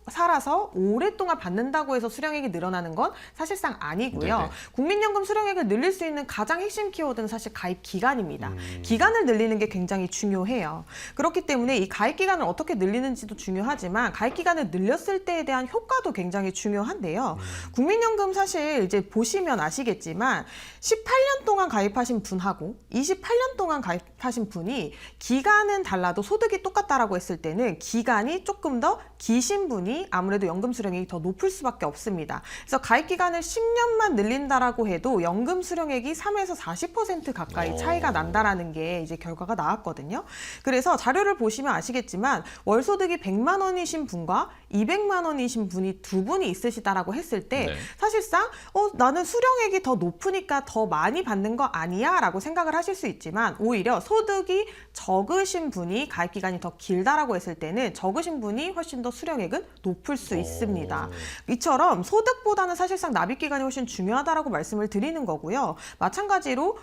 살아서 오랫동안 받는다고 해서 수령액이 늘어나는 건 사실상 아니고요.
네네.
국민연금 수령액을 늘릴 수 있는 가장 핵심 키워드는 사실 가입 기간입니다. 기간을 늘리는 게 굉장히 중요해요. 그렇기 때문에 이 가입 기간을 어떻게 늘리는지도 중요하지만 가입 기간을 늘렸을 때에 대한 효과도 굉장히 중요한데요. 국민연금 사실 이제 보시면 아시겠지만 18년 동안 가입하신 분하고 28년 동안 가입하신 분이 기간은 달라도 소득이 똑같다라고 했을 때는 기간이 조금 더 기신 분이 아무래도 연금 수령액이 더 높을 수밖에 없습니다. 그래서 가입 기간을 10년만 늘린다라고 해도 연금 수령액이 3에서 40% 가까이 차이가 난다라는 게 이제 결과가 나왔거든요. 그래서 자료를 보시면 아시겠지만 월 소득이 100만 원이신 분과 200만 원이신 분이 두 분이 있으시다라고 했을 때
네.
사실상 나는 수령액이 더 높으니까 더 많이 받는 거 아니야? 라고 생각을 하실 수 있지만 오히려 소득이 적으신 분이 가입 기간이 더 길다라고 했을 때는 적으신 분이 훨씬 더 수령액은 높을 수 있습니다. 이처럼 소득보다는 사실상 납입 기간이 훨씬 중요하다라고 말씀을 드리는 거고요. 마찬가지로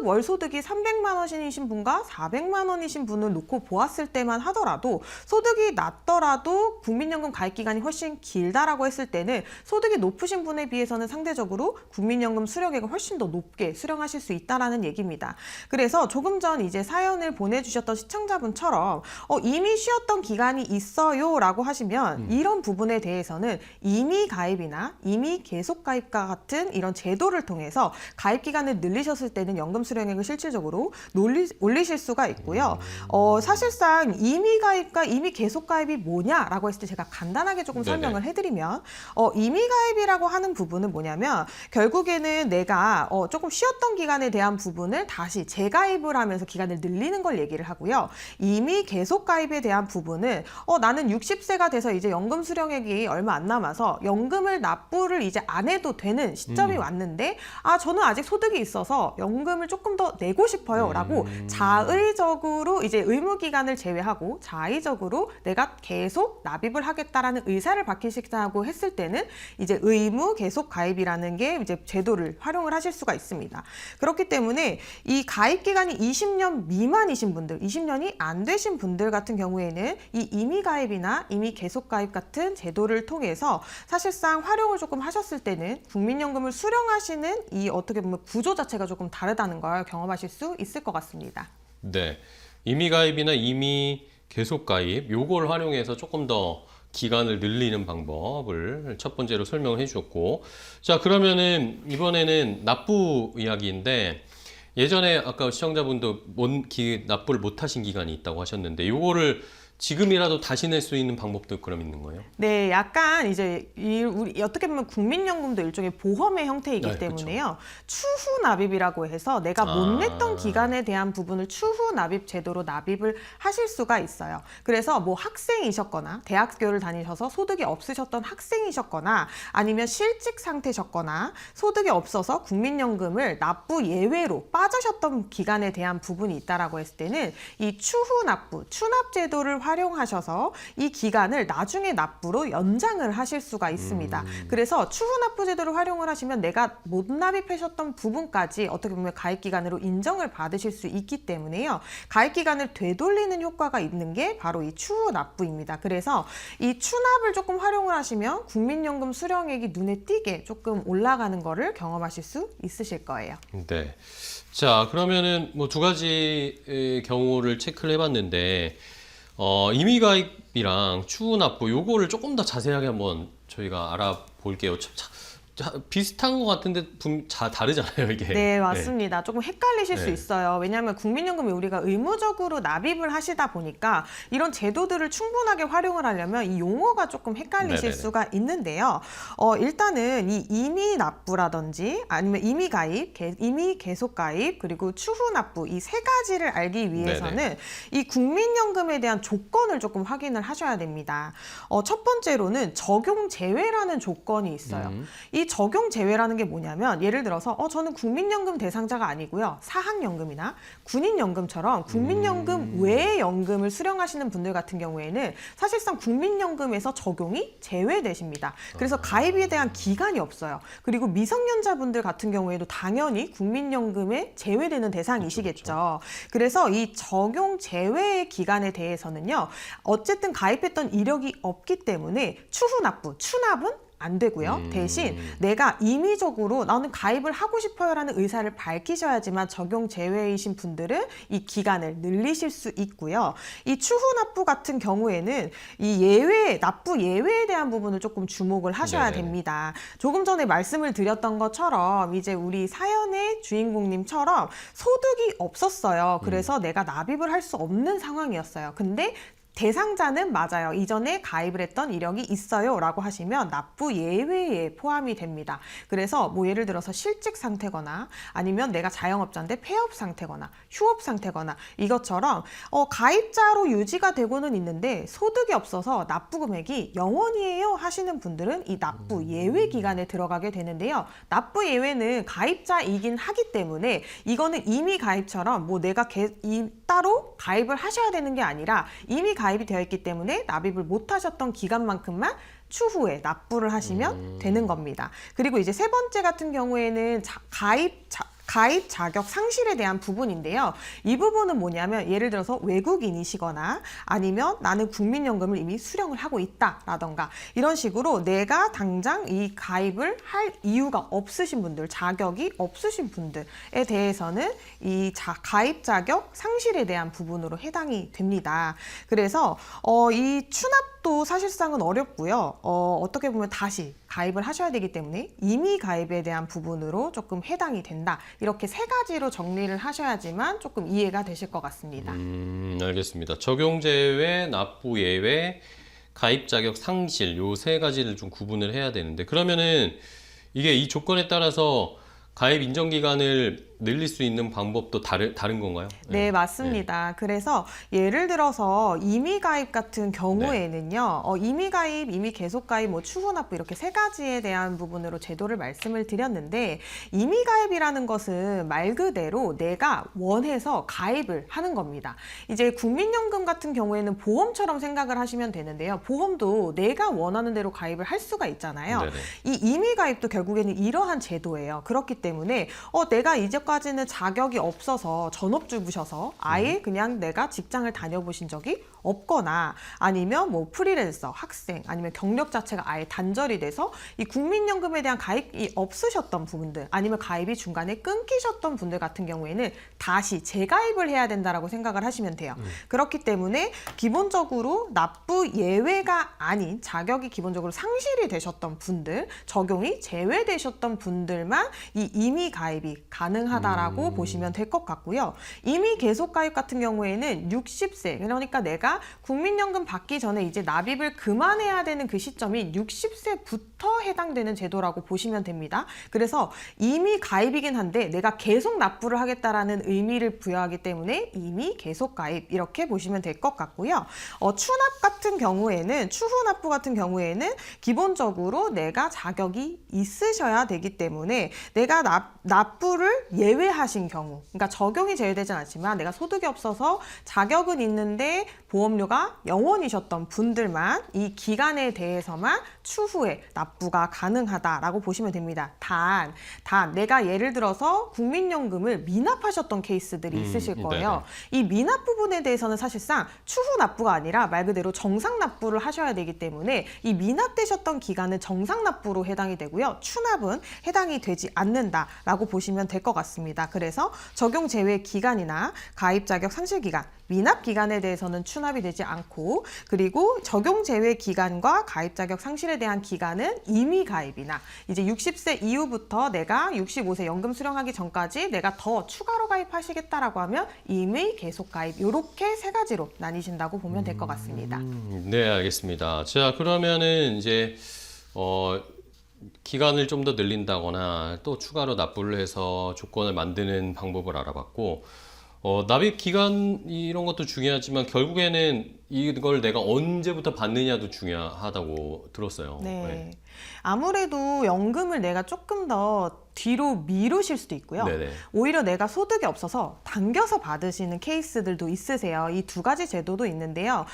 월 소득이 300만 원이신 분과 400만 원이신 분을 놓고 보았을 때만 하더라도 소득이 낮더라도 국민연금 가입 기간이 훨씬 길다라고 했을 때는 소득이 높으신 분에 비해서는 상대적으로 국민연금 수령액을 훨씬 더 높게 수령하실 수 있다라는 얘기입니다. 그래서 조금 전 이제 사연을 보내주셨던 시청자분처럼 이미 쉬었던 기간이 있어요라고 하시면 이런 부분에 대해서는 이미 가입이나 이미 계속 가입과 같은 이런 제도를 통해서 가입 기간을 늘리셨을 때는 연금 수령액을 실질적으로 올리실 수가 있고요. 사실상 이미 가입과 이미 계속 가입이 뭐냐라고 했을 때 제가 간단하게 조금 설명을 해드리면 이미 가입이라고 하는 부분은 뭐냐면 결국에는 내가 조금 쉬었던 기간에 대한 부분을 다시 재가입을 하면서 기간을 늘리는 걸 얘기를 하고요. 이미 계속 가입에 대한 부분은 나는 60세가 돼서 이제 연금 수령액이 얼마 안 남아서 연금을 납부를 이제 안 해도 되는 시점이 왔는데 저는 아직 소득이 있어서 연금을 조금 더 내고 싶어요 라고 자의적으로 이제 의무 기간을 제외하고 자의적으로 내가 계속 납입을 하겠다라는 의사를 밝히시다고 했을 때는 이제 의무 계속 가입이라는 게 이제 제도를 활용을 하실 수가 있습니다. 그렇기 때문에 이 가입 기간이 20년 미만이신 분들, 20년이 안 되신 분들 같은 경우에는 이 이미 가입이나 이미 계속 가입 같은 제도를 통해서 사실상 활용을 조금 하셨을 때는 국민연금을 수령하시는 이 어떻게 보면 구조 자체가 조금 다르다는 걸 경험하실 수 있을 것 같습니다.
네. 이미 가입이나 이미 계속 가입 요걸 활용해서 조금 더 기간을 늘리는 방법을 첫 번째로 설명을 해주셨고, 자 그러면은 이번에는 납부 이야기인데 예전에 아까 시청자분도 납부를 못 하신 기간이 있다고 하셨는데 요거를 지금이라도 다시 낼 수 있는 방법도 그럼 있는 거예요?
네, 약간 이제 우리 어떻게 보면 국민연금도 일종의 보험의 형태이기
네,
때문에요. 추후 납입이라고 해서 내가 못 냈던 기간에 대한 부분을 추후 납입 제도로 납입을 하실 수가 있어요. 그래서 뭐 학생이셨거나 대학교를 다니셔서 소득이 없으셨던 학생이셨거나 아니면 실직 상태셨거나 소득이 없어서 국민연금을 납부 예외로 빠지셨던 기간에 대한 부분이 있다라고 했을 때는 이 추후 납부, 추납 제도를 활용하셔서 이 기간을 나중에 납부로 연장을 하실 수가 있습니다. 그래서 추후 납부 제도를 활용을 하시면 내가 못 납입하셨던 부분까지 어떻게 보면 가입 기간으로 인정을 받으실 수 있기 때문에요. 가입 기간을 되돌리는 효과가 있는 게 바로 이 추후 납부입니다. 그래서 이 추납을 조금 활용을 하시면 국민연금 수령액이 눈에 띄게 조금 올라가는 거를 경험하실 수 있으실 거예요.
네. 자 그러면은 뭐 두 가지 경우를 체크를 해봤는데 이미 가입이랑 추후 납부 요거를 조금 더 자세하게 한번 저희가 알아볼게요. 비슷한 것 같은데 다르잖아요, 이게.
네, 맞습니다. 조금 헷갈리실 수
네.
있어요. 왜냐하면 국민연금이 우리가 의무적으로 납입을 하시다 보니까 이런 제도들을 충분하게 활용을 하려면 이 용어가 조금 헷갈리실
네네네.
수가 있는데요. 일단은 이 이미 납부라든지 아니면 이미 가입, 이미 계속 가입, 그리고 추후 납부 이 세 가지를 알기 위해서는
네네.
이 국민연금에 대한 조건을 조금 확인을 하셔야 됩니다. 첫 번째로는 적용 제외라는 조건이 있어요. 이 적용 제외라는 게 뭐냐면 예를 들어서 저는 국민연금 대상자가 아니고요. 사학연금이나 군인연금처럼 국민연금 외의 연금을 수령하시는 분들 같은 경우에는 사실상 국민연금에서 적용이 제외되십니다. 그래서 가입에 대한 기간이 없어요. 그리고 미성년자분들 같은 경우에도 당연히 국민연금에 제외되는 대상이시겠죠. 그래서 이 적용 제외의 기간에 대해서는요. 어쨌든 가입했던 이력이 없기 때문에 추후 납부, 추납은 안 되고요. 대신 내가 임의적으로 나는 가입을 하고 싶어요라는 의사를 밝히셔야지만 적용 제외이신 분들은 이 기간을 늘리실 수 있고요. 이 추후 납부 같은 경우에는 이 납부 예외에 대한 부분을 조금 주목을 하셔야
네네.
됩니다. 조금 전에 말씀을 드렸던 것처럼 이제 우리 사연의 주인공님처럼 소득이 없었어요. 그래서 내가 납입을 할 수 없는 상황이었어요. 근데 대상자는 맞아요. 이전에 가입을 했던 이력이 있어요 라고 하시면 납부 예외에 포함이 됩니다. 그래서 뭐 예를 들어서 실직 상태거나 아니면 내가 자영업자인데 폐업 상태거나 휴업 상태거나 이것처럼 가입자로 유지가 되고는 있는데 소득이 없어서 납부 금액이 0원이에요 하시는 분들은 이 납부 예외 기간에 들어가게 되는데요. 납부 예외는 가입자이긴 하기 때문에 이거는 이미 가입처럼 뭐 내가 따로 가입을 하셔야 되는 게 아니라 이미 가입이 되어 있기 때문에 납입을 못 하셨던 기간만큼만 추후에 납부를 하시면 되는 겁니다. 그리고 이제 세 번째 같은 경우에는 가입 자격 상실에 대한 부분인데요. 이 부분은 뭐냐면 예를 들어서 외국인이시거나 아니면 나는 국민연금을 이미 수령을 하고 있다라던가 이런 식으로 내가 당장 이 가입을 할 이유가 없으신 분들, 자격이 없으신 분들에 대해서는 이 가입 자격 상실에 대한 부분으로 해당이 됩니다. 그래서 이 추납도 사실상은 어렵고요. 어떻게 보면 다시 가입을 하셔야 되기 때문에 이미 가입에 대한 부분으로 조금 해당이 된다. 이렇게 세 가지로 정리를 하셔야지만 조금 이해가 되실 것 같습니다.
알겠습니다. 적용 제외, 납부 예외, 가입 자격 상실 요 세 가지를 좀 구분을 해야 되는데 그러면은 이게 이 조건에 따라서 가입 인정 기간을 늘릴 수 있는 방법도 다른 건가요?
네, 맞습니다. 그래서 예를 들어서 임의 가입 같은 경우에는요, 임의 가입, 임의 계속 가입, 뭐 추후 납부 이렇게 세 가지에 대한 부분으로 제도를 말씀을 드렸는데 임의 가입이라는 것은 말 그대로 내가 원해서 가입을 하는 겁니다. 이제 국민연금 같은 경우에는 보험처럼 생각을 하시면 되는데요. 보험도 내가 원하는 대로 가입을 할 수가 있잖아요.
네네.
이 임의 가입도 결국에는 이러한 제도예요. 그렇기 때문에 내가 이제까지는 자격이 없어서 전업주부셔서 아예 그냥 내가 직장을 다녀보신 적이 없거나 아니면 뭐 프리랜서, 학생 아니면 경력 자체가 아예 단절이 돼서 이 국민연금에 대한 가입이 없으셨던 분들 아니면 가입이 중간에 끊기셨던 분들 같은 경우에는 다시 재가입을 해야 된다라고 생각을 하시면 돼요. 그렇기 때문에 기본적으로 납부 예외가 아닌 자격이 기본적으로 상실이 되셨던 분들, 적용이 제외되셨던 분들만 이 임의 가입이 가능하다라고 보시면 될 것 같고요. 임의 계속 가입 같은 경우에는 60세, 그러니까 내가 국민연금 받기 전에 이제 납입을 그만해야 되는 그 시점이 60세부터 해당되는 제도라고 보시면 됩니다. 그래서 임의 가입이긴 한데 내가 계속 납부를 하겠다라는 의미를 부여하기 때문에 임의 계속 가입 이렇게 보시면 될 것 같고요. 추납 같은 경우에는 추후 납부 같은 경우에는 기본적으로 내가 자격이 있으셔야 되기 때문에 내가 납부를 예외하신 경우, 그러니까 적용이 제외되진 않지만 내가 소득이 없어서 자격은 있는데 보험료가 0원이셨던 분들만 이 기간에 대해서만 추후에 납부가 가능하다라고 보시면 됩니다. 단 내가 예를 들어서 국민연금을 미납하셨던 케이스들이 있으실 거예요. 이 미납 부분에 대해서는 사실상 추후 납부가 아니라 말 그대로 정상 납부를 하셔야 되기 때문에 이 미납되셨던 기간은 정상 납부로 해당이 되고요. 추납은 해당이 되지 않는다라고 보시면 될 것 같습니다. 그래서 적용 제외 기간이나 가입 자격 상실 기간, 미납 기간에 대해서는 추납이 되지 않고 그리고 적용 제외 기간과 가입 자격 상실에 대한 기간은 임의 가입이나 이제 60세 이후부터 내가 65세 연금 수령하기 전까지 내가 더 추가로 가입하시겠다라고 하면 임의 계속 가입 이렇게 세 가지로 나뉘신다고 보면 될 것 같습니다.
네, 알겠습니다. 자, 그러면은 이제 기간을 좀 더 늘린다거나 또 추가로 납부를 해서 조건을 만드는 방법을 알아봤고 납입 기간 이런 것도 중요하지만 결국에는 이걸 내가 언제부터 받느냐도 중요하다고 들었어요.
네. 아무래도 연금을 내가 조금 더 뒤로 미루실 수도 있고요.
네네.
오히려 내가 소득이 없어서 당겨서 받으시는 케이스들도 있으세요. 이 두 가지 제도도 있는데요.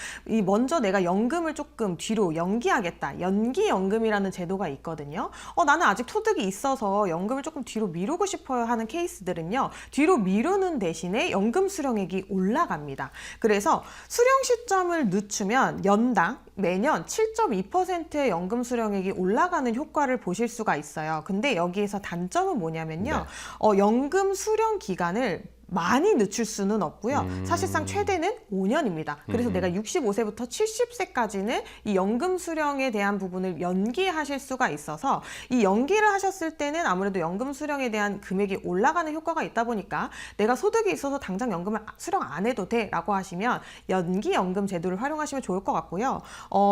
먼저 내가 연금을 조금 뒤로 연기하겠다. 연기연금이라는 제도가 있거든요. 나는 아직 소득이 있어서 연금을 조금 뒤로 미루고 싶어요 하는 케이스들은요. 뒤로 미루는 대신에 연금 수령액이 올라갑니다. 그래서 수령 시점을 늦추면 연당 매년 7.2%의 연금 수령액이 올라가는 효과를 보실 수가 있어요. 근데 여기에서 단점은 뭐냐면요. 연금 수령 기간을 많이 늦출 수는 없고요. 사실상 최대는 5년입니다. 그래서 내가 65세부터 70세까지는 이 연금 수령에 대한 부분을 연기하실 수가 있어서 이 연기를 하셨을 때는 아무래도 연금 수령에 대한 금액이 올라가는 효과가 있다 보니까 내가 소득이 있어서 당장 연금을 수령 안 해도 돼 라고 하시면 연기연금 제도를 활용하시면 좋을 것 같고요.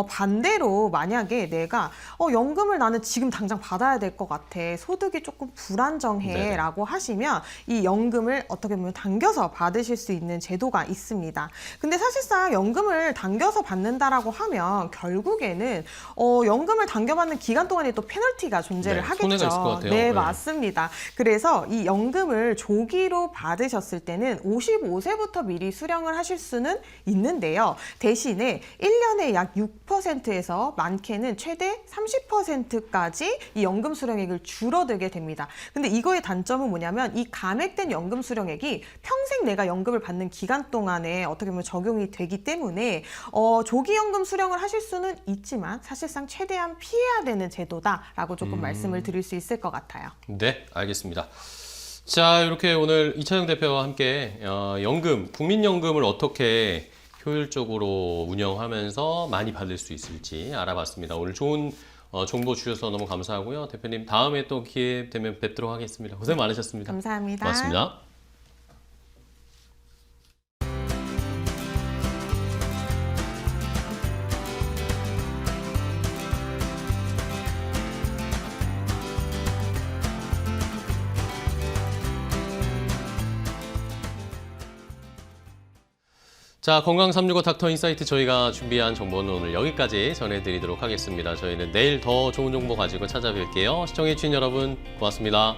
반대로 만약에 내가 연금을 나는 지금 당장 받아야 될 것 같아. 소득이 조금 불안정해
네네.
라고 하시면 이 연금을 어떻게 보면 보면 당겨서 받으실 수 있는 제도가 있습니다. 근데 사실상 연금을 당겨서 받는다라고 하면 결국에는 연금을 당겨받는 기간 동안에 또 페널티가 존재를
네,
하겠죠.
손해가 있을 것 같아요.
네,
네.
맞습니다. 그래서 이 연금을 조기로 받으셨을 때는 55세부터 미리 수령을 하실 수는 있는데요. 대신에 1년에 약 6%에서 많게는 최대 30%까지 이 연금 수령액을 줄어들게 됩니다. 근데 이거의 단점은 뭐냐면 이 감액된 연금 수령액이 평생 내가 연금을 받는 기간 동안에 어떻게 보면 적용이 되기 때문에 조기 연금 수령을 하실 수는 있지만 사실상 최대한 피해야 되는 제도다라고 조금 말씀을 드릴 수 있을 것 같아요.
네, 알겠습니다. 자, 이렇게 오늘 이차영 대표와 함께 연금, 국민연금을 어떻게 효율적으로 운영하면서 많이 받을 수 있을지 알아봤습니다. 오늘 좋은 정보 주셔서 너무 감사하고요. 대표님, 다음에 또 기회 되면 뵙도록 하겠습니다. 고생 많으셨습니다.
감사합니다.
고맙습니다. 자, 건강 365 닥터 인사이트 저희가 준비한 정보는 오늘 여기까지 전해드리도록 하겠습니다. 저희는 내일 더 좋은 정보 가지고 찾아뵐게요. 시청해주신 여러분 고맙습니다.